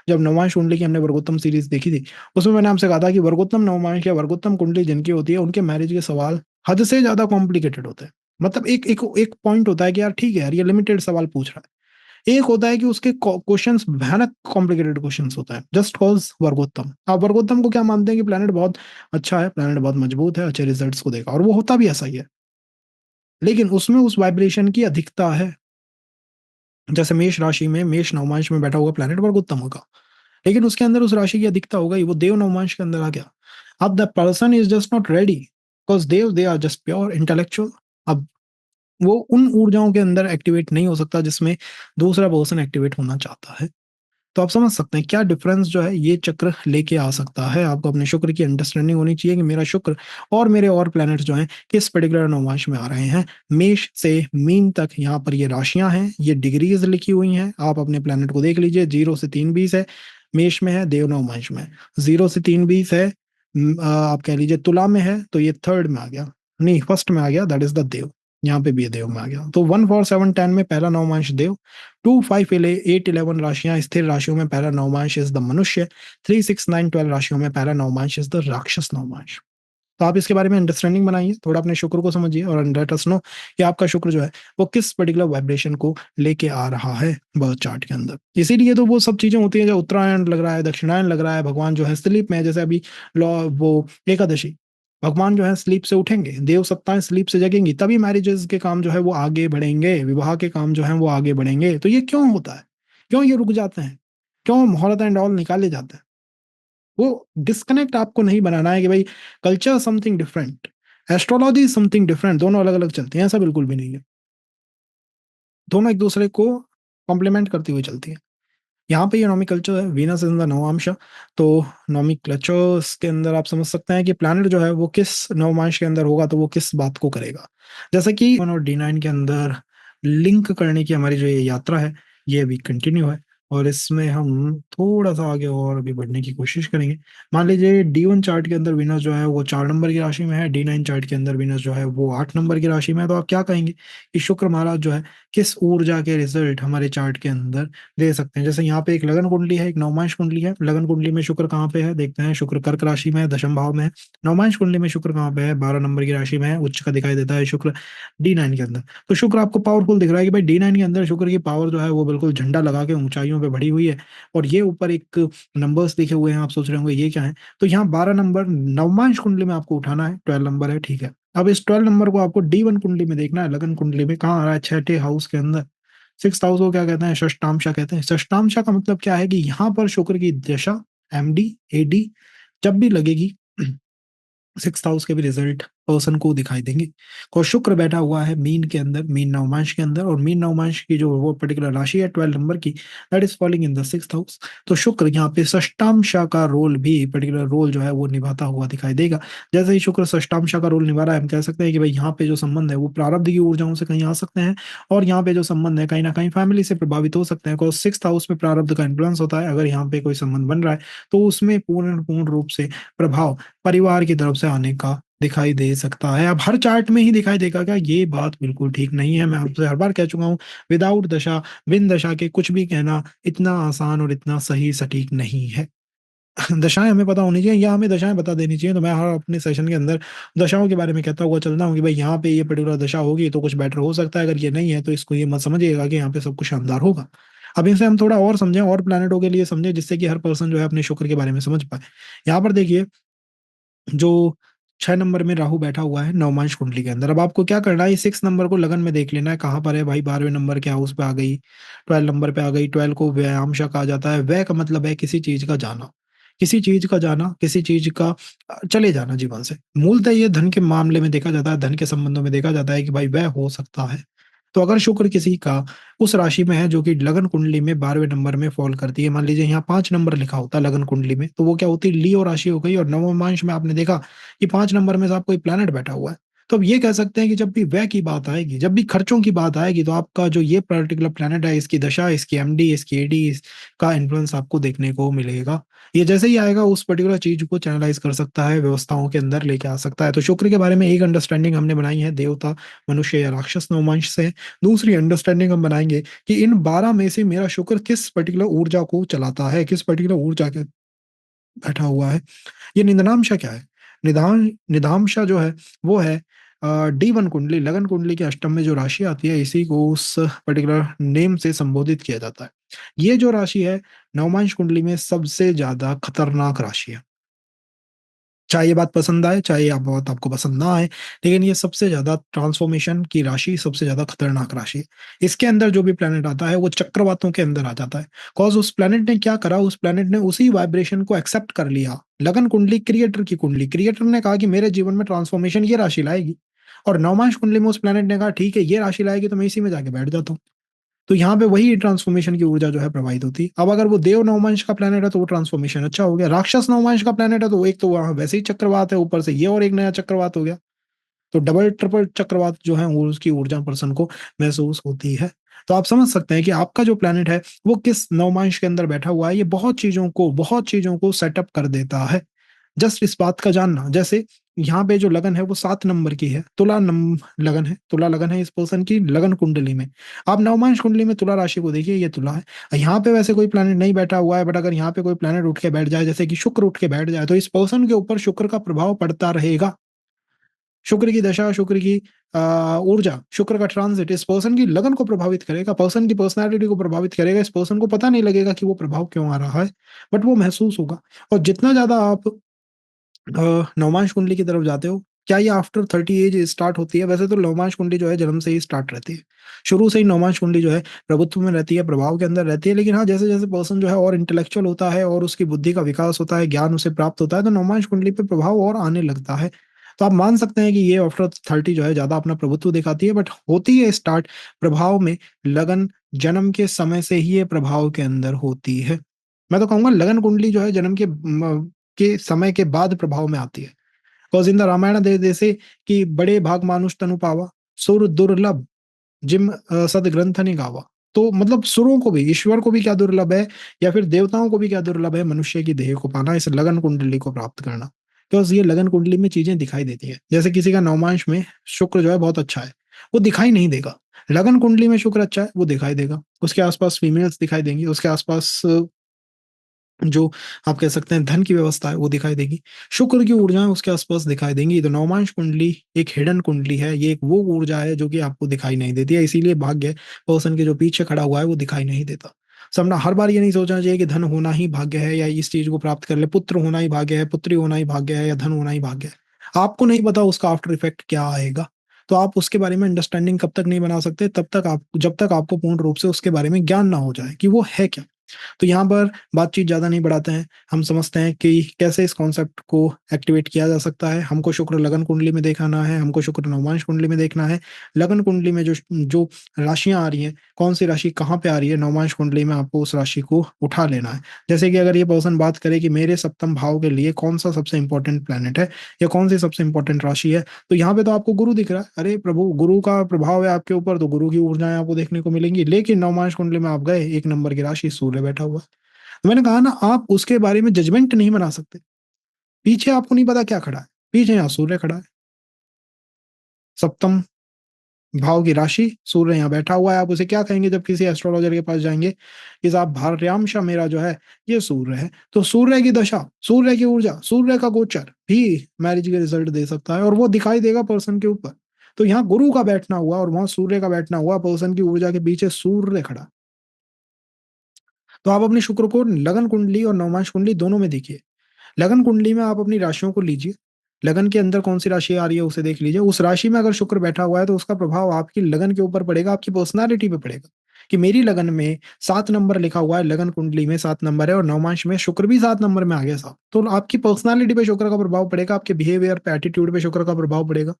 जब नवमांश कुंडली की हमने वर्गोत्तम सीरीज़ देखी थी, उसमें मैंने आपसे कहा था कि वर्गोत्तम नवमांश या वर्गोत्तम कुंडली जिनकी होती है, उनके मैरिज के सवाल हद से ज़्यादा कॉम्प्लिकेटेड होते हैं। मतलब एक एक एक पॉइंट होता है कि यार ठीक है यार, ये लिमिटेड सवाल पूछ रहा है। एक होता है कि उसके क्वेश्चंस भयानक कॉम्प्लिकेटेड क्वेश्चंस होता है, जस्ट कॉज वर्गोत्तम। आप वर्गोत्तम को क्या मानते हैं कि प्लैनेट बहुत अच्छा है, प्लैनेट बहुत मजबूत है, अच्छे रिजल्ट्स को देगा और वो होता भी ऐसा ही है। लेकिन उसमें उस वाइब्रेशन की अधिकता है। जैसे मेष राशि में, मेष नवमांश में बैठा हुआ प्लैनेट वर्गोत्तम होगा। लेकिन उसके अंदर उस राशि की अधिकता हो गई, वो देव नवमांश के अंदर आ गया। अब the person is just not ready because they've they are just pure intellectual. अब वो उन ऊर्जाओं के अंदर एक्टिवेट नहीं हो सकता जिसमें दूसरा पर्सन एक्टिवेट होना चाहता है। तो आप समझ सकते हैं क्या डिफरेंस जो है ये चक्र लेके आ सकता है। आपको अपने शुक्र की अंडरस्टैंडिंग होनी चाहिए कि मेरा शुक्र और मेरे और प्लैनेट्स जो हैं किस पर्टिकुलर नवमांश में आ रहे हैं। मेष से मीन तक यहाँ पर ये राशियां हैं, ये डिग्रीज लिखी हुई हैं। आप अपने प्लैनेट को देख लीजिए, 0 से 3 20 है, मेष में है, देव नवमांश में है। 0 से 3 20 है, आप कह लीजिए तुला में है, तो ये थर्ड में आ गया, नहीं फर्स्ट में आ गया, दैट इज द देव। यहाँ पे भी ये देव में आ गया। तो 1 4 7 10 में पहला नवमांश देव, 2 5 8 11 राशियां स्थिर राशियों में पहला नवमांश इज द मनुष्य, 3 6 9 12 राशियों में पहला नवमांश इज द राक्षस नवमांश। तो आप इसके बारे में अंडरस्टैंडिंग बनाइए, थोड़ा अपने शुक्र को समझिए और लेट अस नो कि आपका शुक्र जो है वो किस पर्टिकुलर वाइब्रेशन को लेके आ रहा है बर्थ चार्ट के अंदर। इसीलिए तो वो सब चीजें होती हैं, जो उत्तरायण लग रहा है, दक्षिणायन लग रहा है, भगवान जो है स्लीप में है, जैसे अभी लॉ वो एकादशी, भगवान जो है स्लीप से उठेंगे, देव सत्ताएं स्लीप से जगेंगी, तभी मैरिजेस के काम जो है वो आगे बढ़ेंगे, विवाह के काम जो है वो आगे बढ़ेंगे। तो ये क्यों होता है? क्यों ये रुक जाते हैं? क्यों मुहूर्त एंड ऑल निकाले जाते हैं? वो डिस्कनेक्ट आपको नहीं बनाना है कि भाई culture something different, astrology something different, दोनों अलग अलग चलती हैं, ऐसा बिल्कुल भी नहीं है। दोनों एक दूसरे को कॉम्प्लीमेंट करती हुई चलती है। यहाँ पे ये नॉमेनक्लेचर है, वीनस इन द नवमांश। तो नॉमेनक्लेचर्स के अंदर आप समझ सकते हैं कि प्लैनेट जो है वो किस नवमांश के अंदर होगा तो वो किस बात को करेगा। जैसे कि 1 और D9 के अंदर लिंक करने की हमारी जो ये यात्रा है, ये अभी कंटिन्यू है और इसमें हम थोड़ा-सा आगे और अभी बढ़ने की कोशिश करेंगे। मान लीजिए D1 चार्ट के अंदर वीनस जो है वो 4 नंबर की राशि में है, D9 चार्ट के अंदर वीनस जो है वो 8 नंबर की राशि में है, तो आप क्या कहेंगे कि शुक्र महाराज जो है किस ऊर्जा के रिज़ल्ट हमारे चार्ट के अंदर दे सकते हैं। जैसे यहाँ पे एक लगन कुंडली है, एक नवमांश कुंडली है। लगन कुंडली में शुक्र कहाँ पे है? देखते हैं, शुक्र कर्क राशि में है, दशम भाव में है। नवमांश कुंडली में शुक्र कहाँ पे है? 12 नंबर की राशि में है, उच्च का दिखाई देता है शुक्र D9 के अंदर। तो शुक्र आपको पावरफुल दिख रहा है कि भाई D9 के अंदर शुक्र की पावर जो है वो बिल्कुल झंडा लगा के ऊंचाइयों पे बढ़ी हुई है और ये ऊपर एक नंबर्स लिखे हुए हैं, आप सोच रहे होंगे ये क्या है? तो यहाँ 12 नंबर नवमांश कुंडली में आपको उठाना है, 12 नंबर है, ठीक है। अब इस 12 नंबर को आपको D1 कुंडली में देखना है, लगन कुंडली में कहाँ आ रहा है? छठे हाउस के अंदर। 6th हाउस को क्या कहते हैं? षष्ठांशा कहते हैं। षष्ठांशा का मतलब क्या है कि यहाँ पर शुक्र की दशा, MD, AD जब भी लगेगी 6th हाउस के भी रिजल्ट पर्सन को दिखाई देंगे। और शुक्र बैठा हुआ है मीन के अंदर, मीन नवमांश के अंदर, और मीन नवमांश की जो वो पर्टिकुलर राशि है 12 नंबर की, that is falling in the 6th house. तो शुक्र यहाँ पे षष्टांशा का रोल भी, पर्टिकुलर रोल जो है वो निभाता हुआ दिखाई देगा। जैसे ही शुक्र षष्टांशा का रोल निभा रहा है, हम कह सकते हैं कि भाई यहाँ पे जो संबंध है वो प्रारब्ध की ऊर्जाओं से कहीं आ सकते हैं, और यहाँ पे जो संबंध है कहीं ना कहीं फैमिली से प्रभावित हो सकते हैं। बिकॉज 6th हाउस में प्रारब्ध का इन्फ्लुएंस होता है। अगर यहाँ पे कोई संबंध बन रहा है तो उसमें पूर्ण पूर्ण रूप से प्रभाव परिवार की तरफ से आने का दिखाई दे सकता है। अब हर चार्ट में ही दिखाई देगा क्या? ये बात बिल्कुल ठीक नहीं है। मैं आपसे हर बार कह चुका हूँ, विदाउट दशा, बिन दशा के कुछ भी कहना इतना आसान और इतना सही सटीक नहीं है। दशाएं हमें पता होनी चाहिए, या हमें दशाएं बता देनी चाहिए। तो मैं हर अपने सेशन के अंदर दशाओं के बारे में कहता हुआ चलता हूँ कि भाई यहाँ पे ये पर्टिकुलर दशा होगी तो कुछ बेटर हो सकता है, अगर ये नहीं है तो इसको ये मत समझिएगा कि यहाँ पे सब कुछ शानदार होगा। अब इनसे हम थोड़ा और समझें, और प्लैनेटों के लिए समझें, जिससे कि हर पर्सन जो है अपने शुक्र के बारे में समझ पाए। यहाँ पर देखिए, जो 6 नंबर में राहु बैठा हुआ है नवमांश कुंडली के अंदर। अब आपको क्या करना है, 6 नंबर को लगन में देख लेना है, कहाँ पर है भाई? 12वें नंबर के हाउस पे आ गई, 12 नंबर पे आ गई। 12 को व्यायामशा कहा जाता है। व्यय का मतलब है किसी चीज का जाना, किसी चीज का जाना, किसी चीज का चले जाना जीवन से। मूलतः ये धन के मामले में देखा जाता है, धन के संबंधों में देखा जाता है कि भाई व्यय हो सकता है। तो अगर शुक्र किसी का उस राशि में है जो कि लगन कुंडली में 12वें नंबर में फॉल करती है, मान लीजिए यहाँ 5 नंबर लिखा होता है लगन कुंडली में, तो वो क्या होती है? लियो राशि हो गई। और नवमांश में आपने देखा कि 5 नंबर में साहब कोई प्लैनेट बैठा हुआ है। तो अब ये कह सकते हैं कि जब भी व्यय की बात आएगी, जब भी खर्चों की बात आएगी, तो आपका जो ये पर्टिकुलर प्लैनेट है, इसकी दशा, इसकी MD, इसकी AD का इन्फ्लुएंस आपको देखने को मिलेगा। ये जैसे ही आएगा उस पर्टिकुलर चीज को चैनलाइज कर सकता है, व्यवस्थाओं के अंदर लेके आ सकता है। तो शुक्र के बारे में एक अंडरस्टैंडिंग हमने बनाई है, देवता, मनुष्य या राक्षस नवमांश से। दूसरी अंडरस्टैंडिंग हम बनाएंगे कि इन 12 में से मेरा शुक्र किस पर्टिकुलर ऊर्जा को चलाता है, किस पर्टिकुलर ऊर्जा के बैठा हुआ है। ये निधनांशा क्या है? निधांशा जो है वो है D1 कुंडली, लगन कुंडली के अष्टम में जो राशि आती है, इसी को उस पर्टिकुलर नेम से संबोधित किया जाता है। ये जो राशि है नवमांश कुंडली में सबसे ज्यादा खतरनाक राशि है। चाहे ये बात पसंद आए, चाहे ये बात आपको पसंद ना आए, लेकिन ये सबसे ज्यादा ट्रांसफॉर्मेशन की राशि, सबसे ज्यादा खतरनाक राशि है। इसके अंदर जो भी प्लेनेट आता है वो चक्रवातों के अंदर आ जाता है। कॉज उस प्लेनेट ने क्या करा, उस प्लेनेट ने उसी वाइब्रेशन को एक्सेप्ट कर लिया। लगन कुंडली क्रिएटर की कुंडली, क्रिएटर ने कहा कि मेरे जीवन में ट्रांसफॉर्मेशन ये राशि लाएगी, और नवमांश कुंडली में उस प्लेनेट ने कहा ठीक है ये राशि लाएगी, तो मैं इसी में जाके बैठ जाता हूँ। तो यहाँ पे वही ट्रांसफॉर्मेशन की ऊर्जा जो है प्रवाहित होती है। अब अगर वो देव नवमांश का प्लेनेट है तो वो ट्रांसफॉर्मेशन अच्छा हो गया। राक्षस नवमांश का प्लेनेट है तो एक तो वहां वैसे ही चक्रवात है, ऊपर से ये और एक नया चक्रवात हो गया। तो डबल ट्रिपल चक्रवात जो है वो उसकी ऊर्जा पर्सन को महसूस होती है। तो आप समझ सकते हैं कि आपका जो प्लेनेट है वो किस नवमांश के अंदर बैठा हुआ है। ये बहुत चीजों को सेटअप कर देता है। जस्ट इस बात का जानना, जैसे यहाँ पे जो लगन है वो 7 नंबर की है, लगन है, तुला लगन है इस पर्सन की लगन कुंडली में। आप नवमांश कुंडली में तुला राशि को देखिए, ये तुला है। यहाँ पे वैसे कोई प्लेनेट नहीं बैठा हुआ है, बट अगर यहाँ पे कोई प्लेनेट उठ के बैठ जाए, जैसे कि शुक्र उठ के बैठ जाए, तो इस पर्सन के ऊपर शुक्र का प्रभाव पड़ता रहेगा। शुक्र की दशा, शुक्र की ऊर्जा, शुक्र का ट्रांजिट इस पर्सन की लगन को प्रभावित करेगा, पर्सन की पर्सनैलिटी को प्रभावित करेगा। इस पर्सन को पता नहीं लगेगा कि वो प्रभाव क्यों आ रहा है, बट वो महसूस होगा। और जितना ज्यादा आप नवमांश कुंडली की तरफ जाते हो, क्या ये आफ्टर 30 एज स्टार्ट होती है? वैसे तो नवमांश कुंडली जो है जन्म से ही स्टार्ट रहती है, शुरू से ही नवमांश कुंडली जो है प्रभुत्व में रहती है, प्रभाव के अंदर रहती है। लेकिन हाँ, जैसे जैसे पर्सन जो है और इंटेलेक्चुअल होता है और उसकी बुद्धि का विकास होता है, ज्ञान उसे प्राप्त होता है, तो नवमांश कुंडली पे प्रभाव और आने लगता है। तो आप मान सकते हैं कि ये आफ्टर 30 जो है ज्यादा अपना प्रभुत्व दिखाती है, बट होती है स्टार्ट प्रभाव में लगन जन्म के समय से ही ये प्रभाव के अंदर होती है। मैं तो कहूंगा लगन कुंडली जो है जन्म के समय के बाद प्रभाव में आती है। बिकॉज इन द रामायण दे जैसे कि बड़े भाग मानुष तनु पावा, सुर दुर्लभ जिम सद ग्रंथ नि गावा। तो मतलब सुरों को भी, ईश्वर को भी क्या दुर्लभ है, या फिर देवताओं को भी क्या दुर्लभ है, मनुष्य की देह को पाना, इस लगन कुंडली को प्राप्त करना। बिकॉज ये लगन कुंडली में चीजें दिखाई देती है। जैसे किसी का नवमांश में शुक्र जो है बहुत अच्छा है, वो दिखाई नहीं देगा। लगन कुंडली में शुक्र अच्छा है, वो दिखाई देगा। उसके आसपास फीमेल्स दिखाई देंगी, उसके आसपास जो आप कह सकते हैं धन की व्यवस्था है वो दिखाई देगी। शुक्र की ऊर्जाएं उसके आसपास दिखाई देंगी। तो नवमांश कुंडली एक हिडन कुंडली है, ये एक वो ऊर्जा है जो कि आपको दिखाई नहीं देती है, इसीलिए भाग्य पर्सन के जो पीछे खड़ा हुआ है वो दिखाई नहीं देता। सबने हर बार ये नहीं सोचना चाहिए कि धन होना ही भाग्य है या इस चीज को प्राप्त कर ले, पुत्र होना ही भाग्य है, पुत्री होना ही भाग्य है या धन होना ही भाग्य है। आपको नहीं पता उसका आफ्टर इफेक्ट क्या आएगा, तो आप उसके बारे में अंडरस्टैंडिंग कब तक नहीं बना सकते, तब तक आप जब तक आपको पूर्ण रूप से उसके बारे में ज्ञान ना हो जाए कि वो है क्या। तो यहाँ पर बातचीत ज्यादा नहीं बढ़ाते हैं, हम समझते हैं कि कैसे इस कॉन्सेप्ट को एक्टिवेट किया जा सकता है। हमको शुक्र लगन कुंडली में देखना है, हमको शुक्र नवमांश कुंडली में देखना है। लगन कुंडली में जो जो राशियां आ रही हैं, कौन सी राशि कहाँ पे आ रही है, नवमांश कुंडली में आपको उस राशि को उठा लेना है। जैसे कि अगर ये पर्सन बात करे कि मेरे सप्तम भाव के लिए कौन सा सबसे इंपॉर्टेंट प्लेनेट है या कौन सी सबसे इंपॉर्टेंट राशि है, तो यहाँ पे तो आपको गुरु दिख रहा है। अरे प्रभु, गुरु का प्रभाव है आपके ऊपर, तो गुरु की ऊर्जाएं आपको देखने को मिलेंगी। लेकिन नवमांश कुंडली में आप गए, एक नंबर की राशि सूर्य बैठा हुआ है। तो मैंने कहा ना, आप उसके बारे में जजमेंट नहीं बना सकते। पीछे आपको नहीं पता क्या खड़ा है, पीछे यहाँ सूर्य खड़ा है, सप्तम भाव की राशि, सूर्य यहाँ बैठा हुआ है। आप उसे क्या कहेंगे जब किसी एस्ट्रोलॉजर के पास जाएंगे कि साहब भार्यांश मेरा जो है ये सूर्य है, तो सूर्य की दशा, सूर्य की ऊर्जा, सूर्य का गोचर भी मैरिज के रिजल्ट दे सकता है, और वो दिखाई देगा पर्सन के ऊपर। तो यहाँ गुरु का बैठना हुआ और वहां सूर्य का बैठना हुआ, पर्सन की ऊर्जा के पीछे सूर्य खड़ा। तो आप अपने शुक्र को लगन कुंडली और नवमांश कुंडली दोनों में देखिए। लगन कुंडली में आप अपनी राशियों को लीजिए, लगन के अंदर कौन सी राशि आ रही है उसे देख लीजिए। उस राशि में अगर शुक्र बैठा हुआ है तो उसका प्रभाव आपकी लगन के ऊपर पड़ेगा, आपकी पर्सनालिटी पे पड़ेगा। कि मेरी लगन में 7 नंबर लिखा हुआ है, लगन कुंडली में 7 नंबर है और नवमांश में शुक्र भी 7 नंबर में आ गया साहब, तो आपकी पर्सनालिटी पे शुक्र का प्रभाव पड़ेगा, आपके बिहेवियर पे, एटीट्यूड पे शुक्र का प्रभाव पड़ेगा।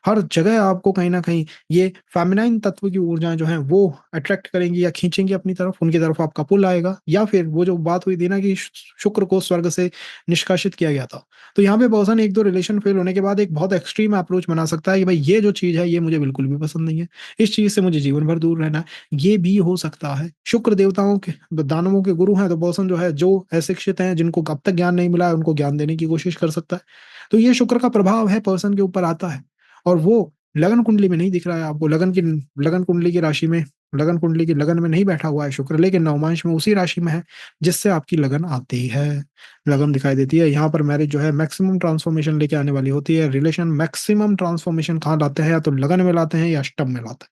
हर जगह आपको कहीं ना कहीं ये फेमिनाइन तत्व की ऊर्जाएं जो हैं वो अट्रैक्ट करेंगी या खींचेंगी अपनी तरफ, उनकी तरफ आपका पुल आएगा। या फिर वो जो बात हुई थी ना कि शुक्र को स्वर्ग से निष्कासित किया गया था, तो यहाँ पे पर्सन एक दो रिलेशन फेल होने के बाद एक बहुत एक्सट्रीम अप्रोच बना सकता है कि भाई ये जो चीज है ये मुझे बिल्कुल भी पसंद नहीं है, इस चीज से मुझे जीवन भर दूर रहना है। ये भी हो सकता है। शुक्र देवताओं के, दानवों के गुरु हैं, तो पर्सन जो है, जो अशिक्षित हैं, जिनको अब तक ज्ञान नहीं मिला है, उनको ज्ञान देने की कोशिश कर सकता है। तो ये शुक्र का प्रभाव है, पर्सन के ऊपर आता है। और वो लगन कुंडली में नहीं दिख रहा है आपको, लगन कुंडली की राशि में, लगन कुंडली की लगन में नहीं बैठा हुआ है शुक्र, लेकिन नवमांश में उसी राशि में है जिससे आपकी लगन आती है, लगन दिखाई देती है। यहाँ पर मैरिज जो है मैक्सिमम ट्रांसफॉर्मेशन लेके आने वाली होती है। रिलेशन मैक्सिमम ट्रांसफॉर्मेशन कहाँ लाते हैं, या तो लगन में लाते हैं या अष्टम में लाते हैं।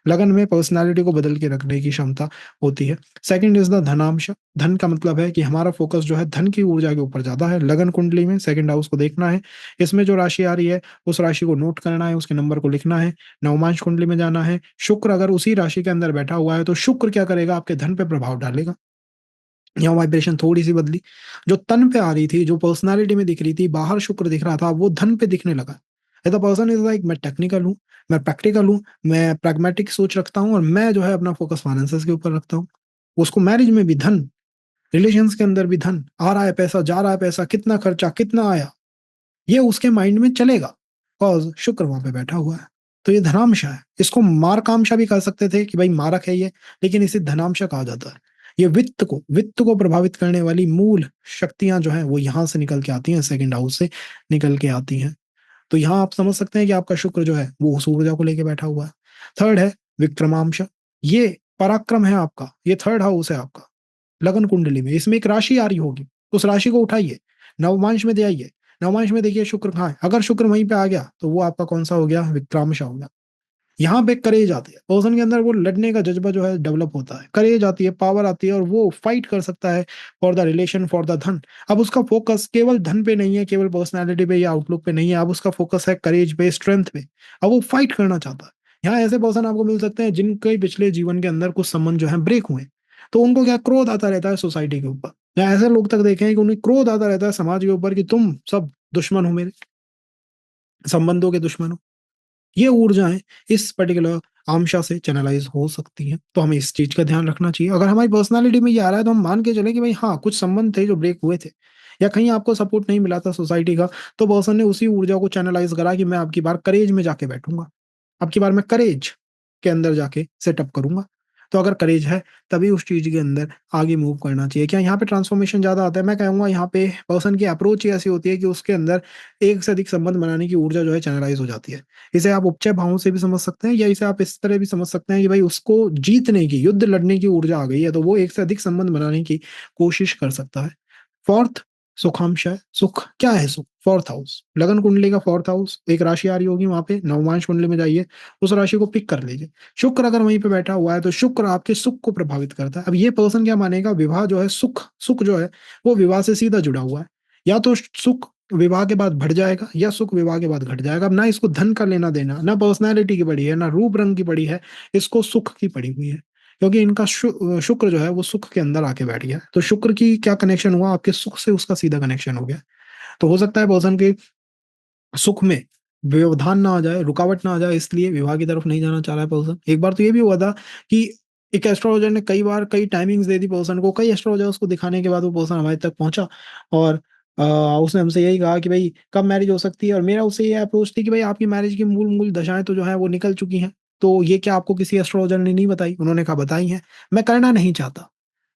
लगन में पर्सनालिटी को बदल के रखने की क्षमता होती है। Second is the dhanamsha. धन का मतलब है कि हमारा फोकस जो है धन की ऊर्जा के ऊपर ज्यादा है। लगन कुंडली में सेकंड हाउस को देखना है, इसमें जो राशि आ रही है उस राशि को नोट करना है, उसके नंबर को लिखना है। नवमांश कुंडली में जाना है, शुक्र अगर उसी राशि के अंदर बैठा हुआ है तो शुक्र क्या करेगा, आपके धन पे प्रभाव डालेगा। यहाँ वाइब्रेशन थोड़ी सी बदली, जो तन पे आ रही थी, जो पर्सनालिटी में दिख रही थी, बाहर शुक्र दिख रहा था, वो धन पे दिखने लगा। द पर्सन इज लाइक, मैं टेक्निकल हूँ, मैं प्रैक्टिकल हूँ, मैं प्रैग्मेटिक सोच रखता हूँ, और मैं जो है अपना फोकस फाइनेंसेस के ऊपर रखता हूँ। उसको मैरिज में भी धन, रिलेशंस के अंदर भी धन, आ रहा है पैसा, जा रहा है पैसा, कितना खर्चा, कितना आया, ये उसके माइंड में चलेगा, बिकॉज शुक्र वहां पे बैठा हुआ है। तो ये धनांश है। इसको मारकांशा भी कह सकते थे कि भाई मारक है ये, लेकिन इसे धनांशा कहा जाता है। ये वित्त को प्रभावित करने वाली मूल शक्तियां जो हैं वो यहां से निकल के आती हैं, सेकंड हाउस से निकल के आती हैं। तो यहाँ आप समझ सकते हैं कि आपका शुक्र जो है वो उस ऊर्जा को लेके बैठा हुआ है। थर्ड है विक्रमांश। ये पराक्रम है आपका, ये थर्ड हाउस है आपका लगन कुंडली में। इसमें एक राशि आ रही होगी, उस राशि को उठाइए, नवमांश में दे आइए। नवमांश में देखिए शुक्र कहाँ है, अगर शुक्र वहीं पे आ गया तो वो आपका कौन सा हो गया, विक्रांश हो गया। यहाँ पे करेज आती है पर्सन के अंदर, वो लड़ने का जज्बा जो है डेवलप होता है, करेज आती है, पावर आती है, और वो फाइट कर सकता है for the relation, for the धन। अब उसका फोकस केवल धन पे नहीं है, केवल पर्सनैलिटी पे या आउटलुक पे नहीं है, अब उसका फोकस है करेज पे, स्ट्रेंथ पे। अब वो फाइट करना चाहता है। यहाँ ऐसे पर्सन आपको मिल सकते हैं जिनके पिछले जीवन के अंदर कुछ संबंध जो है ब्रेक हुए, तो उनको क्या क्रोध आता रहता है सोसाइटी के ऊपर। या ऐसे लोग तक देखे हैं कि उन्हें क्रोध आता रहता है समाज के ऊपर कि तुम सब दुश्मन हो, मेरे संबंधों के दुश्मन हो। ये ऊर्जाएं इस पर्टिकुलर आमशा से चैनलाइज हो सकती हैं, तो हमें इस चीज का ध्यान रखना चाहिए। अगर हमारी पर्सनालिटी में ये आ रहा है तो हम मान के चले कि भाई हाँ, कुछ संबंध थे जो ब्रेक हुए थे, या कहीं आपको सपोर्ट नहीं मिला था सोसाइटी का, तो पर्सन ने उसी ऊर्जा को चैनलाइज करा कि मैं आपकी बार करेज में जाके बैठूंगा, अब की बार मैं करेज के अंदर जाके सेटअप करूंगा। तो अगर करेज है तभी उस चीज के अंदर आगे मूव करना चाहिए। क्या यहाँ पे ट्रांसफॉर्मेशन ज्यादा आता है? मैं कहूंगा यहाँ पे पर्सन की अप्रोच ही ऐसी होती है कि उसके अंदर एक से अधिक संबंध बनाने की ऊर्जा जो है चैनलाइज हो जाती है। इसे आप उपचय भावों से भी समझ सकते हैं, या इसे आप इस तरह भी समझ सकते हैं कि भाई उसको जीतने की, युद्ध लड़ने की ऊर्जा आ गई है, तो वो एक से अधिक संबंध बनाने की कोशिश कर सकता है। फोर्थ, सुखांश है। सुख क्या है? सुख फोर्थ हाउस, लगन कुंडली का फोर्थ हाउस, एक राशि आ रही होगी वहां पे, नवमांश कुंडली में जाइए, उस राशि को पिक कर लीजिए। शुक्र अगर वहीं पे बैठा हुआ है तो शुक्र आपके सुख को प्रभावित करता है। अब ये पर्सन क्या मानेगा, विवाह जो है, सुख सुख जो है वो विवाह से सीधा जुड़ा हुआ है। या तो सुख विवाह के बाद बढ़ जाएगा या सुख विवाह के बाद घट जाएगा। अब ना इसको धन का लेना देना, ना पर्सनैलिटी की पड़ी है, ना रूप रंग की पड़ी है, इसको सुख की पड़ी हुई है। क्योंकि इनका शुक्र जो है वो सुख के अंदर आके बैठ गया, तो शुक्र की क्या कनेक्शन हुआ, आपके सुख से उसका सीधा कनेक्शन हो गया। तो हो सकता है पर्सन के सुख में व्यवधान ना आ जाए, रुकावट ना आ जाए, इसलिए विवाह की तरफ नहीं जाना चाह रहा है पर्सन। एक बार तो ये भी हुआ था कि एक एस्ट्रोलॉजर ने कई बार कई टाइमिंग्स दे दी पर्सन को, कई एस्ट्रोलॉजर उसको दिखाने के बाद वो पर्सन हमारे तक पहुंचा और अ, उसने हमसे यही कहा कि भाई कब मैरिज हो सकती है। और मेरा उससे ये अप्रोच थी कि भाई आपकी मैरिज की मूल मूल दशाएं तो जो है वो निकल चुकी हैं, तो ये क्या आपको किसी एस्ट्रोलॉजर ने नहीं बताई? उन्होंने कहा बताई हैं। मैं करना नहीं चाहता।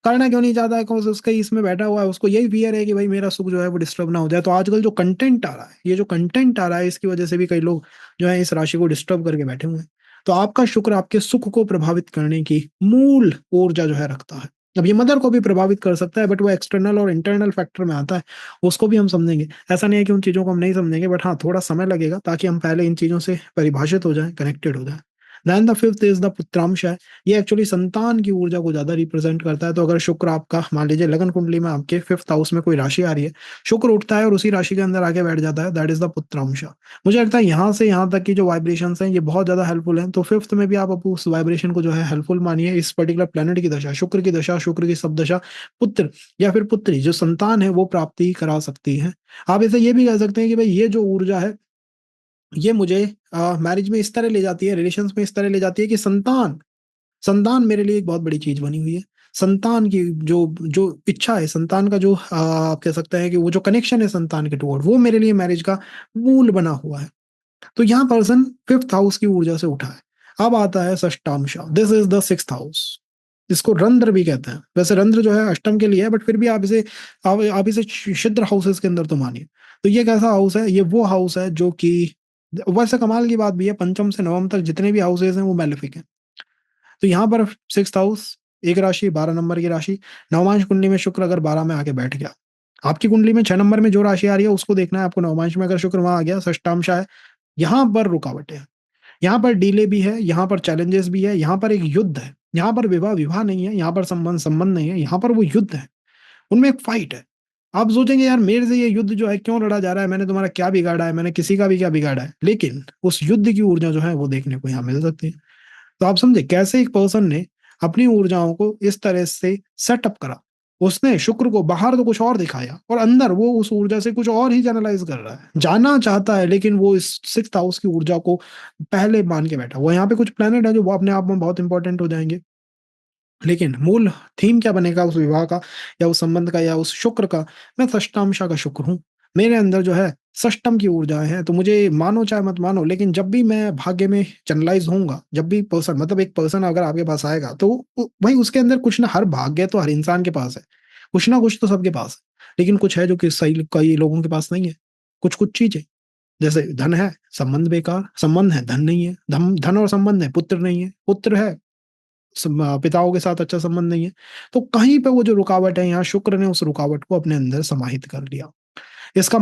करना क्यों नहीं चाहता है? बिकॉज़ उसका इसमें बैठा हुआ है, उसको यही फ़ियर है कि भाई मेरा सुख जो है वो डिस्टर्ब ना हो जाए। तो आजकल जो कंटेंट आ रहा है, ये जो कंटेंट आ रहा है, इसकी वजह से भी कई लोग जो है इस राशि को डिस्टर्ब करके बैठे हुए हैं। तो आपका शुक्र आपके सुख को प्रभावित करने की मूल ऊर्जा जो है रखता है। अब ये मदर को भी प्रभावित कर सकता है, बट वो एक्सटर्नल और इंटरनल फैक्टर में आता है, उसको भी हम समझेंगे। ऐसा नहीं है कि उन चीज़ों को हम नहीं समझेंगे, बट हाँ, थोड़ा समय लगेगा ताकि हम पहले इन चीज़ों से परिभाषित हो जाएँ, कनेक्टेड हो जाएँ। Then the fifth is the putramsha है। ये एक्चुअली संतान की ऊर्जा को ज्यादा रिप्रेजेंट करता है। तो अगर शुक्र आपका मान लीजिए लगन कुंडली में आपके फिफ्थ हाउस में कोई राशि आ रही है, शुक्र उठता है और उसी राशि के अंदर आके बैठ जाता है, दैट इज द पुत्रांश। मुझे लगता है यहाँ से यहाँ तक की जो वाइब्रेशंस हैं ये बहुत ज्यादा हेल्पफुल हैं। तो फिफ्थ में भी आप उस वाइब्रेशन को जो है हेल्पफुल मानिए। इस पर्टिकुलर प्लेनेट की दशा, शुक्र की दशा, शुक्र की सब दशा पुत्र या फिर पुत्री जो संतान है वो प्राप्ति करा सकती है। आप इसे ये भी कह सकते हैं कि भाई ये जो ऊर्जा है ये मुझे मैरिज में इस तरह ले जाती है, रिलेशंस में इस तरह ले जाती है कि संतान संतान मेरे लिए एक बहुत बड़ी चीज बनी हुई है। संतान की जो जो इच्छा है, संतान का जो आप कह सकते हैं कि वो जो कनेक्शन है संतान के टुवर्ड, वो मेरे लिए मैरिज का मूल बना हुआ है। तो यहाँ पर्सन फिफ्थ हाउस की ऊर्जा से उठा है। अब आता है षष्ठांश, this is the sixth house. इसको रंध्र भी कहते हैं। वैसे रंध्र जो है अष्टम के लिए है, बट फिर भी आप इसे छिद्र हाउसेस के अंदर तो मानिए। तो ये कैसा हाउस है? ये वो हाउस है जो कि वैसे कमाल की बात भी है, पंचम से नवम तक जितने भी हाउसेस हैं वो मैलेफिक हैं। तो यहाँ पर सिक्स्थ हाउस, एक राशि 12 नंबर की राशि, नवमांश कुंडली में शुक्र अगर 12 में आके बैठ गया, आपकी कुंडली में 6 नंबर में जो राशि आ रही है उसको देखना है आपको। नवमांश में अगर शुक्र वहां आ गया, षष्टांश है, यहाँ पर रुकावटें हैं, यहाँ पर डिले भी है, यहाँ पर चैलेंजेस भी है, यहाँ पर एक युद्ध है। यहाँ पर विवाह विवाह नहीं है, यहाँ पर संबंध संबंध नहीं है, यहाँ पर वो युद्ध है, उनमें एक फाइट है। आप सोचेंगे यार मेरे से ये युद्ध जो है क्यों लड़ा जा रहा है, मैंने तुम्हारा क्या बिगाड़ा है, मैंने किसी का भी क्या बिगाड़ा है? लेकिन उस युद्ध की ऊर्जा जो है वो देखने को यहाँ मिल सकती है। तो आप समझे कैसे एक पर्सन ने अपनी ऊर्जाओं को इस तरह से सेटअप करा। उसने शुक्र को बाहर तो कुछ और दिखाया और अंदर वो उस ऊर्जा से कुछ और ही चैनलाइज कर रहा है, जाना चाहता है, लेकिन वो इस सिक्स्थ हाउस की ऊर्जा को पहले मान के बैठा। वो यहाँ पे कुछ प्लेनेट है जो वो अपने आप में बहुत इंपॉर्टेंट हो जाएंगे, लेकिन मूल थीम क्या बनेगा उस विवाह का या उस संबंध का या उस शुक्र का? मैं षष्टांशा का शुक्र हूँ, मेरे अंदर जो है षष्टम की ऊर्जाएं हैं। तो मुझे मानो चाहे मत मानो, लेकिन जब भी मैं भाग्य में चैनलाइज होऊंगा, जब भी पर्सन मतलब एक पर्सन अगर आपके पास आएगा तो भाई उसके अंदर कुछ ना, हर भाग्य तो हर इंसान के पास है, कुछ ना कुछ तो सबके पास है, लेकिन कुछ है जो कि सही कई लोगों के पास नहीं है। कुछ कुछ चीजें, जैसे धन है, संबंध बेकार, संबंध है धन नहीं है, धन धन और संबंध है, पुत्र नहीं है, पुत्र है, पिताओं के साथ अच्छा संबंध नहीं है। तो कहीं पे वो जो रुकावट है, यहाँ शुक्र ने उस रुकावट को अपने अंदर समाहित कर लिया। इसका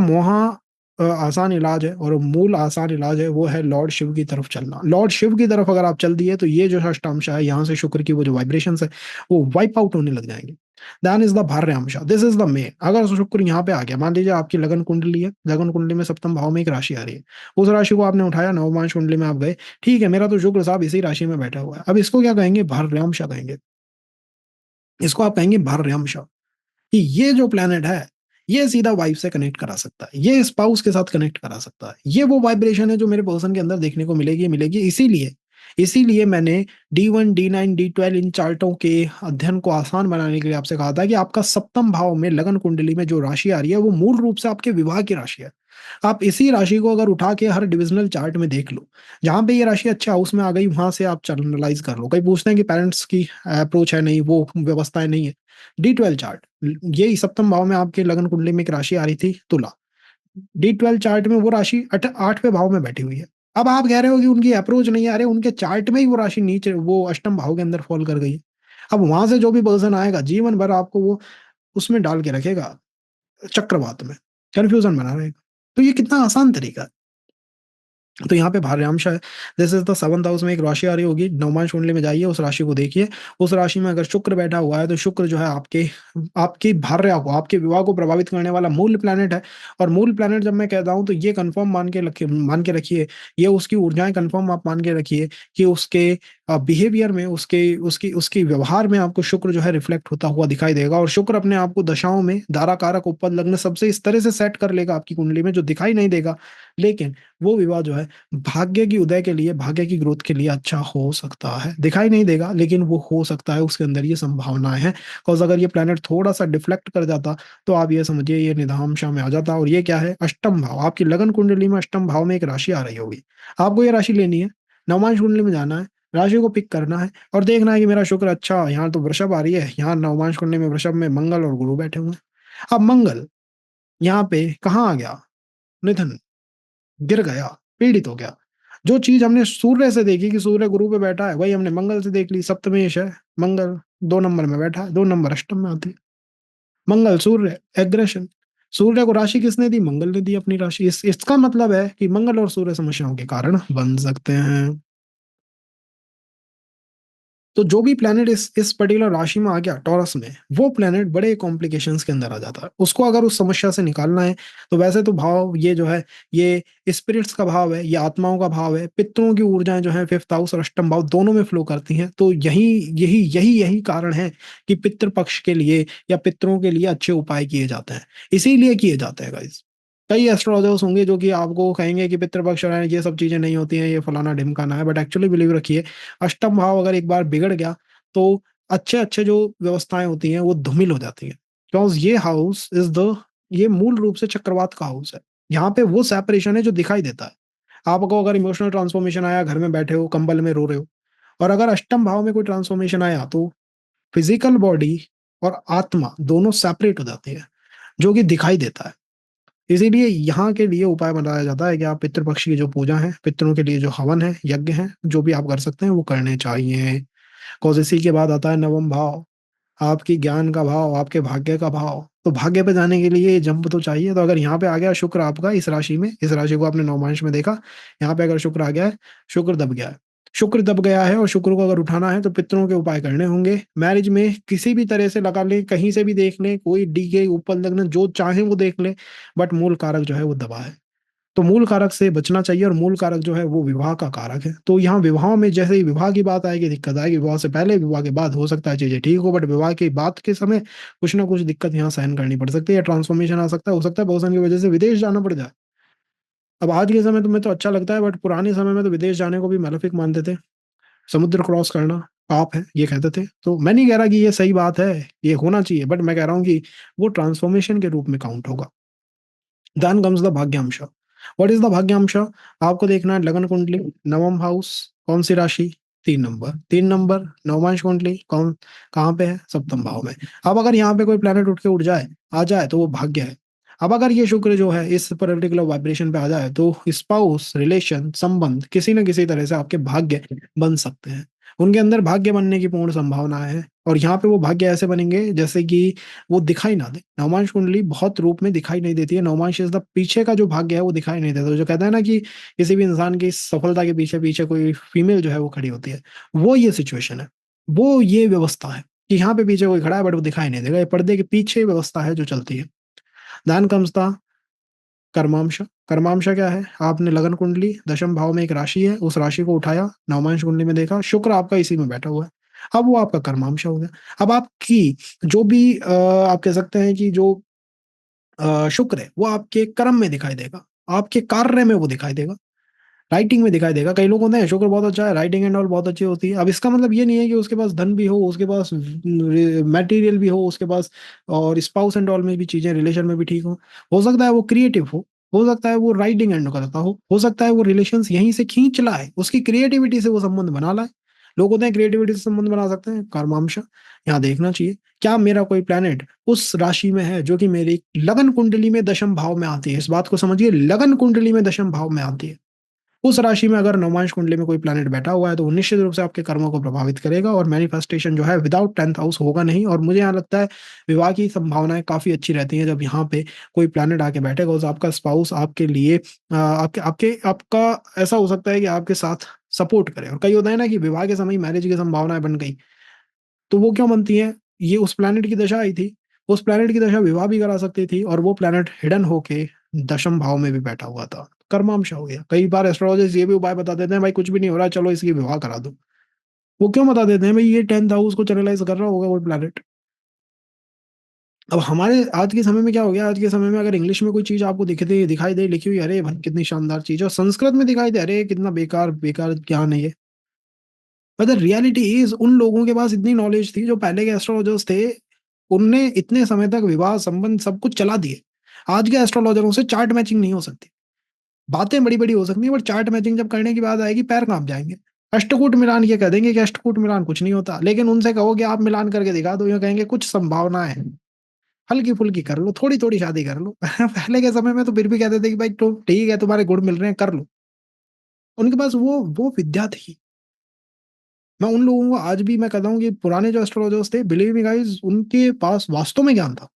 आसान इलाज है, और मूल आसान इलाज है वो है लॉर्ड शिव की तरफ चलना। लॉर्ड शिव की तरफ अगर आप चल दिए तो ये जो अष्टांश है, यहाँ से शुक्र की वो जो वाइब्रेशंस है वो वाइप आउट होने लग जाएंगे। Then is the bharyamsha, this is the may. अगर शुक्र यहाँ पे आ गया, मान लीजिए आपकी लगन कुंडली है, लगन कुंडली में सप्तम भाव में एक राशि आ रही है, उस राशि को आपने उठाया, नवमांश कुंडली में आप गए, ठीक है, मेरा तो शुक्र साहब इसी राशि में बैठा हुआ है। अब इसको क्या कहेंगे? भार्यांश कहेंगे। इसको आप कहेंगे भार्यांश, कि ये जो प्लेनेट है ये सीधा वाइफ से कनेक्ट करा सकता है, ये स्पाउस के साथ कनेक्ट करा सकता है। ये वो वाइब्रेशन है जो मेरे पर्सन के अंदर देखने को मिलेगी मिलेगी। इसीलिए इसीलिए मैंने D1 D9 D12 इन चार्टों के अध्ययन को आसान बनाने के लिए आपसे कहा था कि आपका सप्तम भाव में लगन कुंडली में जो राशि आ रही है वो मूल रूप से आपके विवाह की राशि है। आप इसी राशि को अगर उठा के हर डिविजनल चार्ट में देख लो, जहां पे ये राशि अच्छे हाउस में आ गई वहां से आप चैनलाइज कर लो। कई पूछते हैं कि पेरेंट्स की अप्रोच है, नहीं वो व्यवस्थाएं नहीं है। D12 चार्ट, यही सप्तम भाव में आपके लगन कुंडली में एक राशि आ रही थी तुला, D12 चार्ट में वो राशि 8वें भाव में बैठी हुई है। अब आप कह रहे हो कि उनकी अप्रोच नहीं आ रही, उनके चार्ट में ही वो राशि नीचे वो अष्टम भाव के अंदर फॉल कर गई है। अब वहां से जो भी पर्सन आएगा जीवन भर आपको वो उसमें डाल के रखेगा, चक्रवात में, कन्फ्यूज़न बना रहेगा। तो ये कितना आसान तरीका है। तो यहाँ पे भार्यांश है, this is the 7th house में एक राशि आ रही होगी, नवमांश कुंडली में जाइए, उस राशि को देखिए, उस राशि में अगर शुक्र बैठा हुआ है, तो शुक्र जो है आपके आपकी भार्या को, आपके विवाह को प्रभावित करने वाला मूल प्लैनेट है। और मूल प्लैनेट जब मैं कहता हूँ, तो ये कन्फर्म मान के रखिए, ये उसकी ऊर्जाएँ कन्फर्म आप मान के रखिए कि उसके बिहेवियर में, उसके उसकी उसकी व्यवहार में आपको शुक्र जो है रिफ्लेक्ट होता हुआ दिखाई देगा। और शुक्र अपने आप को दशाओं में दारा कारक, उपपद, लग्न सबसे इस तरह से सेट कर लेगा आपकी कुंडली में, जो दिखाई नहीं देगा, लेकिन वो विवाह जो है भाग्य की उदय के लिए, भाग्य की ग्रोथ के लिए अच्छा हो सकता है। दिखाई नहीं देगा, लेकिन वो हो सकता है, उसके अंदर ये संभावनाएँ हैं। बिकॉज़ अगर ये प्लैनेट थोड़ा-सा डिफ्लेक्ट कर जाता, तो आप ये समझिए ये निधांशा में आ जाता। और ये क्या है? अष्टम भाव। आपकी लगन कुंडली में अष्टम भाव में एक राशि आ रही होगी। आपको ये राशि लेनी है, नवमांश कुंडली में जाना है, राशि को पिक करना है और देखना है कि मेरा शुक्र अच्छा, यहाँ तो वृषभ आ रही है, यहाँ नवमांश कुंडली में वृषभ में मंगल और गुरु बैठे हुए हैं। अब मंगल यहाँ पे कहाँ आ गया? निधन, गिर गया, पीड़ित हो गया। जो चीज़ हमने सूर्य से देखी कि सूर्य गुरु पे बैठा है, वही हमने मंगल से देख ली। सप्तमेश है, मंगल 2 नंबर में बैठा है, 2 नंबर अष्टम में आती है। मंगल, सूर्य, एग्रेशन। सूर्य को राशि किसने दी? मंगल ने दी अपनी राशि। इसका मतलब है कि मंगल और सूर्य समस्याओं के कारण बन सकते हैं। तो जो भी प्लैनेट इस पर्टिकुलर राशि में आ गया टॉरस में, वो प्लैनेट बड़े कॉम्प्लिकेशंस के अंदर आ जाता है। उसको अगर उस समस्या से निकालना है, तो वैसे तो भाव ये जो है, ये स्पिरिट्स का भाव है, ये आत्माओं का भाव है। पितरों की ऊर्जाएँ जो हैं 5th हाउस और अष्टम भाव दोनों में फ्लो करती हैं। तो यही कारण है कि पितृ पक्ष के लिए या पितरों के लिए अच्छे उपाय किए जाते हैं। इसीलिए किए जाते हैं गाइज़। कई एस्ट्रोलॉजर्स होंगे जो कि आपको कहेंगे कि पितृपक्ष और ये सब चीज़ें नहीं होती हैं, ये फलाना-ढिमकाना है, बट एक्चुअली बिलीव रखिए, अष्टम भाव अगर एक बार बिगड़ गया, तो अच्छे-अच्छे जो व्यवस्थाएँ होती हैं, वो धूमिल हो जाती हैं। बिकॉज़ ये मूल रूप से चक्रवात का हाउस है। यहाँ पे वो सेपरेशन है जो दिखाई देता है। आपको अगर इमोशनल ट्रांसफॉर्मेशन आया, घर में बैठे हो, कंबल में रो रहे हो, और अगर अष्टम भाव में कोई ट्रांसफॉर्मेशन आया, तो फिज़िकल बॉडी और आत्मा दोनों सेपरेट हो जाती है, जो कि दिखाई देता है। इसीलिए यहाँ के लिए उपाय बनाया जाता है कि आप पितृ-पक्ष की जो पूजा है, पितरों के लिए जो हवन है, यज्ञ हैं, जो भी आप कर सकते हैं, वो करने चाहिए। बिकॉज़ इसी के बाद आता है नवम भाव, आपकी ज्ञान का भाव, आपके भाग्य का भाव। तो भाग्य पे जाने के लिए जंप तो चाहिए। तो अगर यहाँ पे आ गया शुक्र आपका इस राशि में, इस राशि को आपने नवमांश में देखा, यहाँ पे अगर शुक्र आ गया है, शुक्र दब गया है। शुक्र दब गया है और शुक्र को अगर उठाना है, तो पितरों के उपाय करने होंगे। मैरिज में किसी भी तरह से लगा लें, कहीं से भी देख लें, कोई डीके, ऊपर लग्न जो चाहें वो देख लें, बट मूल कारक जो है वो दबा है। तो मूल कारक से बचना चाहिए और मूल कारक जो है वो विवाह का कारक है। तो यहाँ विवाह में जैसे ही विवाह की बात आएगी, दिक्कत आएगी। विवाह से पहले, विवाह के बाद हो सकता है चीज़ें ठीक हो, बट विवाह के बाद के समय कुछ ना कुछ दिक्कत यहाँ सहन करनी पड़ सकती है या ट्रांसफॉर्मेशन आ सकता है। हो सकता है बहुत की वजह से विदेश जाना पड़ जाए। अब आज के समय तो में तो अच्छा लगता है, बट पुराने समय में तो विदेश जाने को भी मालेफिक मानते थे। समुद्र क्रॉस करना पाप है, ये कहते थे। तो मैं नहीं कह रहा कि ये सही बात है, ये होना चाहिए, बट मैं कह रहा हूँ कि वो ट्रांसफॉर्मेशन के रूप में काउंट होगा। Then comes the bhagyamsha. What is the bhagyamsha? आपको देखना है लगन कुंडली, नवम हाउस, कौन-सी राशि? 3 नंबर। 3 नंबर नवमांश कुंडली कहाँ पे है? सप्तम भाव में। अब अगर यहाँ पे कोई प्लैनेट उठ के उड़ जाए, आ जाए, तो वो भाग्य है। अब अगर ये शुक्र जो है इस पर्टिकुलर वाइब्रेशन पे आ जाए, तो स्पाउस, रिलेशन, संबंध किसी न किसी तरह से आपके भाग्य बन सकते हैं। उनके अंदर भाग्य बनने की पूर्ण संभावनाएँ हैं और यहाँ पे वो भाग्य ऐसे बनेंगे जैसे कि वो दिखाई ना दे। नवमांश कुंडली बहुत रूप में दिखाई नहीं देती है। नवमांश इज़ द पीछे का जो भाग्य है वो दिखाई नहीं देता। जो कहते हैं ना कि किसी भी इंसान की सफलता के पीछे-पीछे कोई फीमेल जो है वो खड़ी होती है। वो ये सिचुएशन है। वो ये व्यवस्था है कि यहाँ पे पीछे कोई खड़ा है बट वो दिखाई नहीं देगा। ये पर्दे के पीछे व्यवस्था है जो चलती है। Then comes the karmamsha. कर्मांश क्या है? आपने लगन कुंडली, दशम भाव में एक राशि है, उस राशि को उठाया, नवमांश कुंडली में देखा, शुक्र आपका इसी में बैठा हुआ है। अब वो आपका कर्मांश हो गया। अब आपकी जो भी आप कह सकते हैं कि जो शुक्र है, वो आपके कर्म में दिखाई देगा, आपके कार्य में वो दिखाई देगा, राइटिंग में दिखाई देगा। कई लोग होते हैं शुक्र बहुत अच्छा है, राइटिंग एंड ऑल बहुत अच्छी होती है। अब इसका मतलब ये नहीं है कि उसके पास धन भी हो, उसके पास मटेरियल भी हो, उसके पास और स्पाउस एंड ऑल में भी चीज़ें रिलेशन में भी ठीक हो सकता है वो क्रिएटिव हो सकता है वो राइटिंग एंड करता हो सकता है वो रिलेशंस यहीं से खींच लाए, उसकी क्रिएटिविटी से वो संबंध बना लाए। लोग होते हैं क्रिएटिविटी से संबंध बना सकते हैं, कर्मांश। यहाँ देखना चाहिए, क्या मेरा कोई प्लैनेट उस राशि में है जो कि मेरी लगन कुंडली में दशम भाव में आती है? इस बात को समझिए, लगन कुंडली में दशम भाव में आती है। उस राशि में अगर नवमांश कुंडली में कोई प्लैनेट बैठा हुआ है तो वो निश्चित रूप से आपके कर्मों को प्रभावित करेगा और मैनिफेस्टेशन जो है विदाउट 10th हाउस होगा नहीं। और मुझे यहाँ लगता है विवाह की संभावनाएं काफी अच्छी रहती हैं जब यहाँ पे कोई प्लैनेट आके बैठेगा। उस आपका स्पाउस आपके लिए आपके आपके आपका ऐसा हो सकता है कि आपके साथ सपोर्ट करे। और कई होता है ना कि विवाह के समय मैरिज की संभावनाएं बन गई, तो वो क्यों बनती है? ये उस प्लैनेट की दशा आई थी। उस प्लैनेट की दशा विवाह भी करा सकती थी और वो प्लैनेट हिडन होके दशम भाव में भी बैठा हुआ था, कर्मांश हो गया। कई बार एस्ट्रोलॉजर्स ये भी उपाय बता देते हैं, भाई कुछ भी नहीं हो रहा, चलो इसकी विवाह करा दो। वो क्यों बता देते हैं? भाई ये 10th हाउस को चैनलाइज कर रहा होगा वो प्लैनेट। अब हमारे आज के समय में क्या हो गया, आज के समय में अगर इंग्लिश में कोई चीज आपको दिखती दिखाई दे लिखी हुई, अरे भाई कितनी शानदार चीज है, और संस्कृत में दिखाई दे, अरे कितना बेकार बेकार ज्ञान है ये। बट द रियलिटी इज उन लोगों के पास इतनी नॉलेज थी, जो पहले के एस्ट्रोलॉजर्स थे, उनने इतने समय तक विवाह संबंध सब कुछ चला दिए। आज के एस्ट्रोलॉजरों से चार्ट मैचिंग नहीं हो सकती। बातें बड़ी बड़ी हो सकती है, बट चार्ट मैचिंग जब करने की बात आएगी पैर कांप जाएंगे। अष्टकूट मिलान ये कह देंगे कि अष्टकूट मिलान कुछ नहीं होता, लेकिन उनसे कहो कि आप मिलान करके दिखा दो, ये कहेंगे कुछ संभावना है, हल्की फुल्की कर लो, थोड़ी थोड़ी शादी कर लो। पहले के समय में तो फिर भी कहते थे कि भाई तो ठीक है, तुम्हारे गुण मिल रहे हैं, कर लो। उनके पास वो विद्या थी। मैं उन लोगों को आज भी मैं कहता हूँ कि पुराने जो एस्ट्रोलॉजर्स थे, बिलीव मी गाइस, उनके पास वास्तव में ज्ञान था।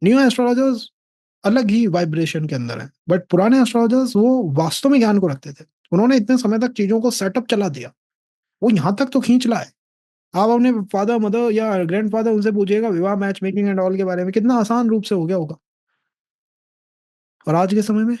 न्यू एस्ट्रोलॉजर्स अलग ही वाइब्रेशन के अंदर है, बट पुराने एस्ट्रोलॉजर्स वो वास्तव में ज्ञान को रखते थे। उन्होंने इतने समय तक चीजों को सेटअप चला दिया, वो यहाँ तक तो खींच लाए। आप अपने फादर मदर या ग्रैंड फादर उनसे पूछिएगा विवाह मैच मेकिंग एंड ऑल के बारे में, कितना आसान रूप से हो गया होगा। और आज के समय में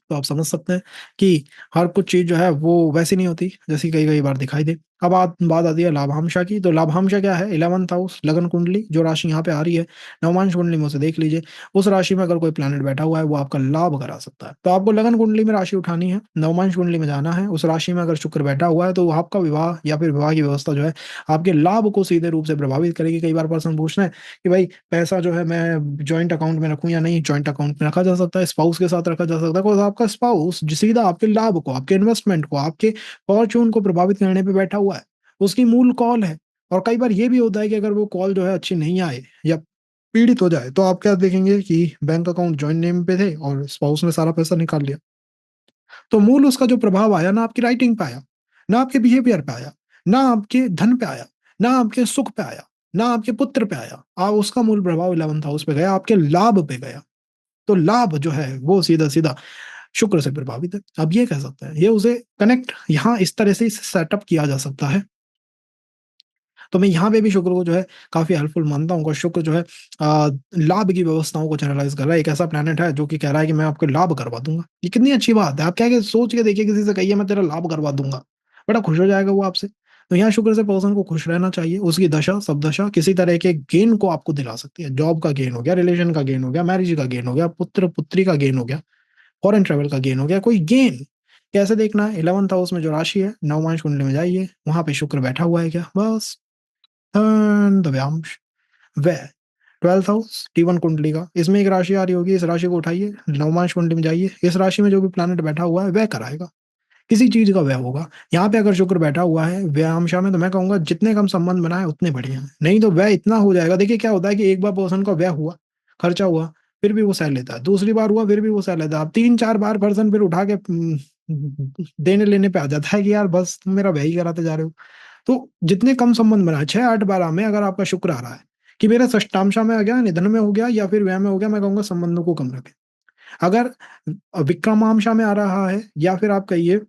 तो आप समझ सकते हैं कि हर कुछ चीज जो है वो वैसी नहीं होती जैसी कई कई बार दिखाई दे। अब बात आती है लाभांशा की। तो लाभांशा क्या है? 11th हाउस, लगन कुंडली, जो राशि यहाँ पे आ रही है नवमांश कुंडली में, उसे देख लीजिए। उस राशि में अगर कोई प्लैनेट बैठा हुआ है वो आपका लाभ करा सकता है। तो आपको लगन कुंडली में राशि उठानी है, नवमांश कुंडली में जाना है। उस राशि में अगर शुक्र बैठा हुआ है तो आपका विवाह या फिर विवाह की व्यवस्था जो है आपके लाभ को सीधे रूप से प्रभावित करेगी। कई बार पर्सन पूछना है कि भाई पैसा जो है मैं जॉइंट अकाउंट में रखूं या नहीं। जॉइंट अकाउंट में रखा जा सकता है, स्पाउस के साथ रखा जा सकता है, बिकॉज आपका स्पाउस सीधा आपके लाभ को, आपके इन्वेस्टमेंट को, आपके फॉर्च्यून को प्रभावित करने पे बैठा हुआ है। उसकी मूल कॉल है। और कई बार ये भी होता है कि अगर वो कॉल जो है अच्छी नहीं आए या पीड़ित हो जाए, तो आप क्या देखेंगे कि बैंक अकाउंट जॉइंट नेम पे थे और स्पाउस ने सारा पैसा निकाल लिया। तो मूल उसका जो प्रभाव आया ना आपकी राइटिंग पे आया, ना आपके बिहेवियर पे आया, ना आपके धन पे आया, ना आपके सुख पे आया, ना आपके पुत्र पे आया। आप उसका मूल प्रभाव 11th हाउस पे गया, आपके लाभ पे गया। तो लाभ जो है वो सीधा सीधा शुक्र से प्रभावित है। अब ये कह सकते हैं, ये उसे कनेक्ट यहाँ इस तरह से सेटअप किया जा सकता है। तो मैं यहाँ पे भी शुक्र को जो है काफी हेल्पफुल मानता हूँ। और शुक्र जो है लाभ की व्यवस्थाओं को चैनलाइज कर रहा है। एक ऐसा प्लेनेट है जो कि कह रहा है कि मैं आपको लाभ करवा दूंगा। ये कितनी अच्छी बात है। आप क्या सोच के देखिए, किसी से कहिए मैं तेरा लाभ करवा दूंगा, बड़ा खुश हो जाएगा वो आपसे। तो यहाँ शुक्र से पर्सन को खुश रहना चाहिए। उसकी दशा सब दशा किसी तरह के गेन को आपको दिला सकती है। जॉब का गेन हो गया, रिलेशन का गेन हो गया, मैरिज का गेन हो गया, पुत्र पुत्री का गेन हो गया, फॉरेन ट्रेवल का गेन हो गया, कोई गेन। कैसे देखना है? 11th हाउस में जो राशि है, नवमांश कुंडली में जाइए, वहां पे शुक्र बैठा हुआ है क्या, बस दव्यांश वह 12th हाउस T1 कुंडली का, इसमें एक राशि आ रही होगी, इस राशि को उठाइए, नवमांश कुंडली में जाइए, इस राशि में जो भी प्लैनेट बैठा हुआ है वह कराएगा, किसी चीज का व्यय होगा। यहाँ पे अगर शुक्र बैठा हुआ है व्यायामशा में, तो मैं कहूंगा जितने कम संबंध बनाए उतने बढ़िया है। नहीं तो व्यय इतना हो जाएगा। देखिए क्या होता है कि एक बार पर्सन का व्यय हुआ, खर्चा हुआ, फिर भी वो सह लेता है, दूसरी बार हुआ फिर भी वो सह लेता है, अब 3-4 बार पर्सन फिर उठा के देने लेने पे आ जाता है कि यार बस तुम मेरा व्यय ही कराते जा रहे हो। तो जितने कम संबंध बनाए, 6-8 12 में अगर आपका शुक्र आ रहा है कि मेरा षष्टांशा में आ गया, निधन में हो गया या फिर व्यय में हो गया, मैं कहूंगा संबंधों को कम रखें। अगर विक्रमांशा में आ रहा है या फिर आप कहिए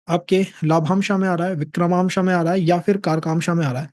आपके लाभांशा में आ रहा है, विक्रमांशा में आ रहा है या फिर कारकांशा में आ रहा है,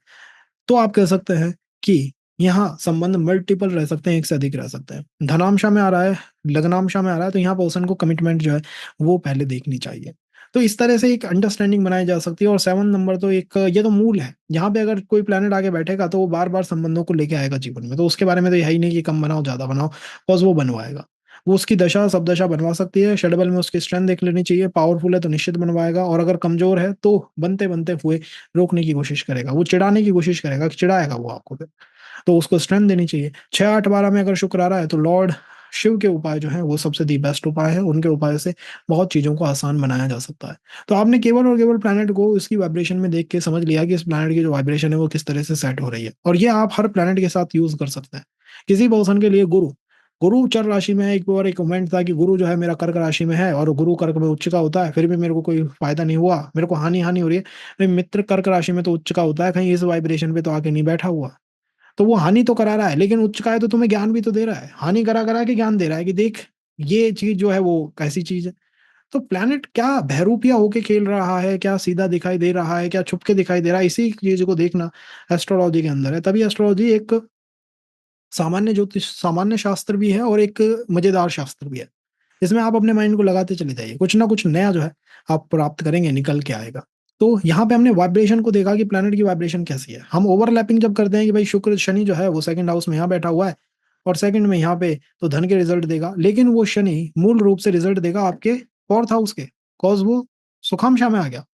तो आप कह सकते हैं कि यहाँ संबंध मल्टीपल रह सकते हैं, एक से अधिक रह सकते हैं। धनांशा में आ रहा है, लग्नांशा में आ रहा है, तो यहाँ पर्सन को कमिटमेंट जो है वो पहले देखनी चाहिए। तो इस तरह से एक अंडरस्टैंडिंग बनाई जा सकती है। और 7 नंबर तो एक ये तो मूल है। यहाँ पे अगर कोई प्लेनेट आगे बैठेगा तो वो बार बार संबंधों को लेके आएगा जीवन में, तो उसके बारे में तो यही नहीं कि कम बनाओ ज्यादा बनाओ, बस वो बनवाएगा। वो उसकी दशा सब दशा बनवा सकती है। शेड्यूल में उसकी स्ट्रेंथ देख लेनी चाहिए, पावरफुल है तो निश्चित बनवाएगा, और अगर कमजोर है तो बनते बनते हुए रोकने की कोशिश करेगा, वो चिढ़ाने की कोशिश करेगा, कि चिढ़ाएगा वो आपको फिर। तो उसको स्ट्रेंथ देनी चाहिए। 6-8-12 में अगर शुक्र आ रहा है तो लॉर्ड शिव के उपाय जो है वो सबसे दी बेस्ट उपाय है। उनके उपाय से बहुत चीजों को आसान बनाया जा सकता है। तो आपने केवल और केवल प्लैनेट को इसकी वाइब्रेशन में देख के समझ लिया कि इस प्लैनेट की जो वाइब्रेशन है वो किस तरह से सेट हो रही है, और ये आप हर प्लैनेट के साथ यूज कर सकते हैं। किसी पर्सन के लिए गुरु गुरु चर राशि में है, एक बार एक कमेंट था कि गुरु जो है मेरा कर्क राशि में है और गुरु कर्क में उच्च का होता है, फिर भी मेरे को कोई फायदा नहीं हुआ, मेरे को हानि हानि हो रही है। अरे मित्र कर्क राशि में तो उच्च का होता है, कहीं इस वाइब्रेशन पे तो आके नहीं बैठा हुआ, तो वो हानि तो करा रहा है, लेकिन उच्च का है तो तुम्हें ज्ञान भी तो दे रहा है, हानि करा करा के ज्ञान दे रहा है कि देख ये चीज जो है वो कैसी चीज है। तो प्लैनेट क्या बहरूपिया होके खेल रहा है, क्या सीधा दिखाई दे रहा है, क्या छुपके दिखाई दे रहा है, इसी चीज को देखना एस्ट्रोलॉजी के अंदर है। तभी एस्ट्रोलॉजी एक सामान्य ज्योतिष, सामान्य शास्त्र भी है और एक मजेदार शास्त्र भी है। इसमें आप अपने माइंड को लगाते चले जाइए, कुछ ना कुछ नया जो है आप प्राप्त करेंगे, निकल के आएगा। तो यहाँ पे हमने वाइब्रेशन को देखा कि प्लैनेट की वाइब्रेशन कैसी है। हम ओवरलैपिंग जब करते हैं कि भाई शुक्र शनि जो है वो सेकंड हाउस में यहाँ बैठा हुआ है और सेकंड में यहाँ पे तो धन के रिजल्ट देगा, लेकिन वो शनि मूल रूप से रिजल्ट देगा आपके फोर्थ हाउस के, कॉज वो सुखांशा में आ गया।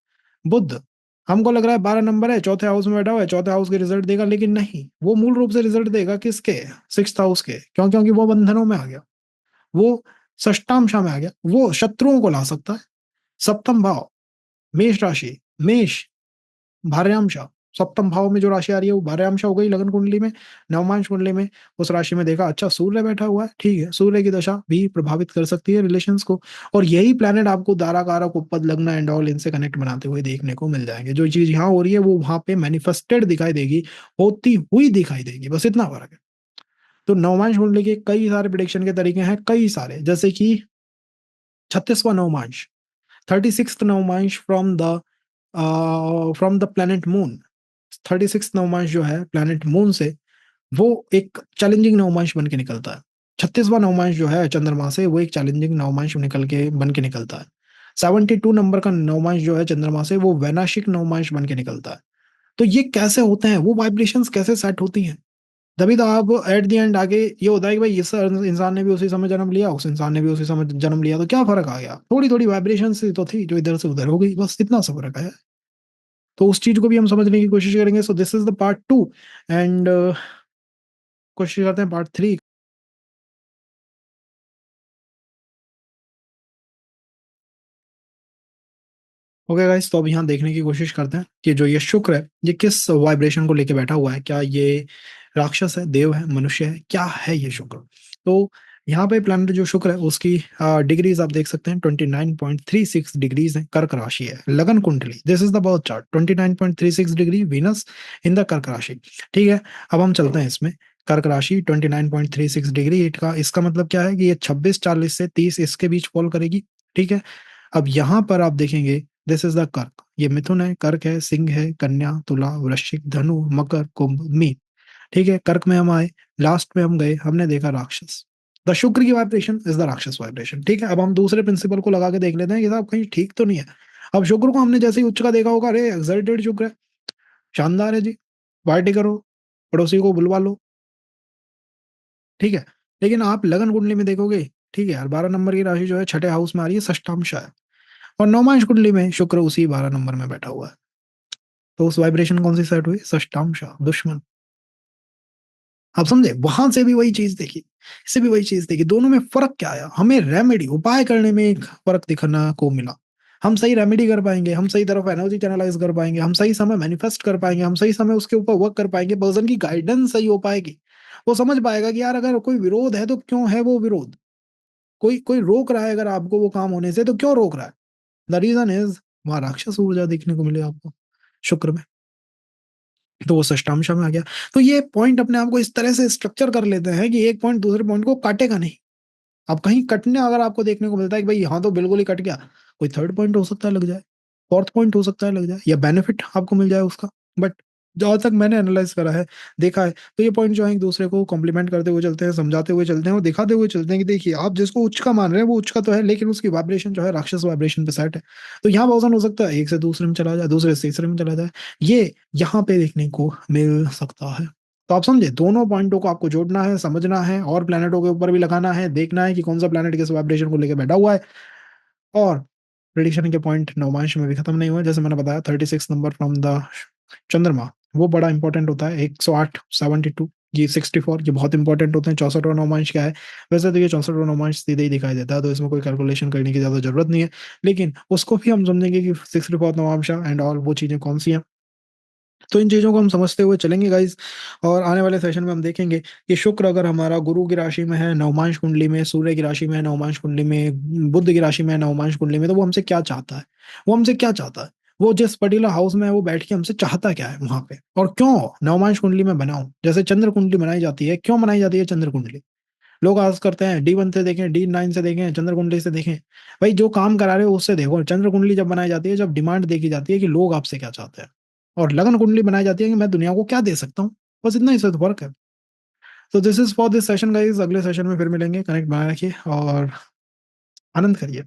बुध हमको लग रहा है 12 नंबर है, चौथे हाउस में बैठा हुआ है, चौथे हाउस के रिजल्ट देगा, लेकिन नहीं, वो मूल रूप से रिजल्ट देगा किसके, सिक्स्थ हाउस के। क्यों? क्योंकि वो बंधनों में आ गया, वो षष्टांशा में आ गया, वो शत्रुओं को ला सकता है। सप्तम भाव मेष राशि, मेष भार्यांशा, सप्तम भाव में जो राशि आ रही है वो भार्यांशा हो गई लगन कुंडली में, नवमांश कुंडली में उस राशि में देखा, अच्छा सूर्य बैठा हुआ है, ठीक है, सूर्य की दशा भी प्रभावित कर सकती है रिलेशंस को। और यही प्लेनेट आपको दारा कारक उपपद लगना एंड ऑल इनसे कनेक्ट बनाते हुए देखने को मिल जाएंगे। जो चीज यहाँ हो रही है वो वहां पे मैनिफेस्टेड दिखाई देगी, होती हुई दिखाई देगी, बस इतना फर्क है। तो नवमांश कुंडली के कई सारे प्रिडिक्शन के तरीके हैं, कई सारे, जैसे कि 36वां नवमांश, 36th navamsha from the planet moon. 36 नवमांश जो है प्लेनेट मून से, वो एक चैलेंजिंग नवमांश बन के निकलता है। 36वां नवमांश जो है चंद्रमा से, वो एक चैलेंजिंग नवमांश निकल के बन के निकलता है। 72 नंबर का नवमांश जो है चंद्रमा से, वो वैनाशिक नवमांश बन के निकलता है। तो ये कैसे होते हैं, वो वाइब्रेशंस कैसे सेट होती हैं, तभी तो आप एट द एंड आगे ये होता है कि भाई इस इंसान ने भी उसी समय जन्म लिया, उस इंसान ने भी उसी समय जन्म लिया, तो क्या फर्क आ गया, थोड़ी थोड़ी वाइब्रेशन से तो थी जो इधर से उधर हो गई, बस इतना सा फर्क आया। तो उस चीज को भी हम समझने की कोशिश करेंगे। So this is the part 2 and कोशिश करते हैं पार्ट 3। ओके गाइस, तो अब यहाँ देखने की कोशिश करते हैं कि जो ये शुक्र है ये किस वाइब्रेशन को लेके बैठा हुआ है, क्या ये राक्षस है, देव है, मनुष्य है, क्या है ये शुक्र। तो यहाँ पे प्लैनेट जो शुक्र है उसकी डिग्रीज आप देख सकते हैं, 29.36 डिग्रीज है, कर्क राशि है, लगन कुंडली, this is the birth chart, 29.36 degree Venus in the कर्क राशि। ठीक है, अब हम चलते हैं इसमें। कर्क राशि 29.36 डिग्री, इसका इसका मतलब क्या है कि ये 26-40 से 30 इसके बीच फॉल करेगी। ठीक है, अब यहाँ पर आप देखेंगे दिस इज द कर्क, ये मिथुन है, कर्क है, सिंह है, कन्या, तुला, वृश्चिक, धनु, मकर, कुंभ, मीन। ठीक है, कर्क में हम आए, लास्ट में हम गए, हमने देखा राक्षस। द शुक्र की वाइब्रेशन इज द राक्षस वाइब्रेशन। ठीक है, अब हम दूसरे प्रिंसिपल को लगा के देख लेते हैं कि साहब कहीं ठीक तो नहीं है। अब शुक्र को हमने जैसे ही उच्च का देखा होगा, अरे एक्साइटेड शुक्र है, शानदार है जी, पार्टी करो, पड़ोसी को बुलवा लो। ठीक है, लेकिन आप लगन कुंडली में देखोगे, ठीक है यार, 12 नंबर की राशि जो है छठे हाउस में आ रही है, षष्ठांश है, और नौमांश कुंडली में शुक्र उसी 12 नंबर में बैठा हुआ है। तो उस वाइब्रेशन कौन सी सेट हुई, षष्ठांशा, दुश्मन। आप समझे, वहां से भी वही चीज देखी, इससे भी वही चीज देखी, दोनों में फर्क क्या आया, हमें रेमेडी उपाय करने में एक फर्क दिखना को मिला। हम सही रेमेडी कर पाएंगे, हम सही तरफ एनर्जी चैनलाइज कर पाएंगे, हम सही समय मैनिफेस्ट कर पाएंगे, हम सही समय उसके ऊपर वर्क कर पाएंगे, पर्सन की गाइडेंस सही हो पाएगी। वो समझ पाएगा कि यार अगर कोई विरोध है तो क्यों है वो विरोध, कोई कोई रोक रहा है अगर आपको वो काम होने से तो क्यों रोक रहा है। द रीजन इज वहां राक्षस ऊर्जा देखने को मिले आपको शुक्र में, तो वो षष्ठांश में आ गया। तो ये पॉइंट अपने आप को इस तरह से स्ट्रक्चर कर लेते हैं कि एक पॉइंट दूसरे पॉइंट को काटेगा नहीं। अब कहीं कटने अगर आपको देखने को मिलता है कि भाई यहाँ तो बिल्कुल ही कट गया, कोई थर्ड पॉइंट हो सकता है लग जाए, फोर्थ पॉइंट हो सकता है लग जाए, या बेनिफिट आपको मिल जाए उसका। बट जहां तक मैंने एनालाइज करा है, देखा है, तो ये पॉइंट जो है एक दूसरे को कॉम्प्लीमेंट करते हुए चलते हैं, समझाते हुए चलते हैं और दिखाते हुए चलते हैं कि देखिए आप जिसको उच्च का मान रहे हैं वो उच्च का तो है, लेकिन उसकी वाइब्रेशन जो है राक्षस वाइब्रेशन पे सेट है। तो यहाँ पोर्सन हो सकता है एक से दूसरे में चला जाए, दूसरे से तीसरे में चला जाए, ये यहाँ पे देखने को मिल सकता है। तो आप समझे, दोनों पॉइंटों को आपको जोड़ना है, समझना है, और प्लैनेटों के ऊपर भी लगाना है, देखना है कि कौन सा प्लैनेट किस वाइब्रेशन को लेकर बैठा हुआ है। और प्रिडिक्शन के पॉइंट नवमांश में भी खत्म नहीं हुए, जैसे मैंने बताया 36 नंबर फ्रॉम द चंद्रमा, वो बड़ा इंपॉर्टेंट होता है, 108, 72, ये 64, ये बहुत इंपॉर्टेंट होते हैं। 64वां नवमांश क्या है, वैसे तो ये 64वां नवमांश सीधे ही दिखाई देता है, तो इसमें कोई कैलकुलेशन करने की ज्यादा जरूरत नहीं है, लेकिन उसको भी हम समझेंगे कि 64th नवमांश एंड ऑल वो चीजें कौन सी हैं। तो इन चीज़ों को हम समझते हुए चलेंगे गाइज़, और आने वाले सेशन में हम देखेंगे कि शुक्र अगर हमारा गुरु की राशि में है, नवमांश कुंडली में, सूर्य की राशि में है, नवमांश कुंडली में, बुध की राशि में है, नवमांश कुंडली में, तो वो हमसे क्या चाहता है? वो हमसे क्या चाहता है? वो जिस पर्टिकुलर हाउस में है, वो बैठ के हमसे चाहता क्या है वहाँ पे? और क्यों नवमांश कुंडली में बनाऊँ? जैसे चंद्र कुंडली बनाई जाती है, क्यों बनाई जाती है चंद्र कुंडली? लोग आस करते हैं D1 से देखें, D9 से देखें, चंद्र कुंडली से देखें। भाई जो काम करा रहे हो उससे देखो। चंद्र कुंडली जब बनाई जाती है, जब डिमांड देखी जाती है कि लोग आपसे क्या चाहते हैं। और लगन कुंडली बनाई जाती है कि मैं दुनिया को क्या दे सकता हूँ। बस इतना ही सिर्फ फ़र्क है। तो this is for this session guys, अगले सेशन में फिर मिलेंगे। कनेक्ट बनाए रखिए और आनंद करिए।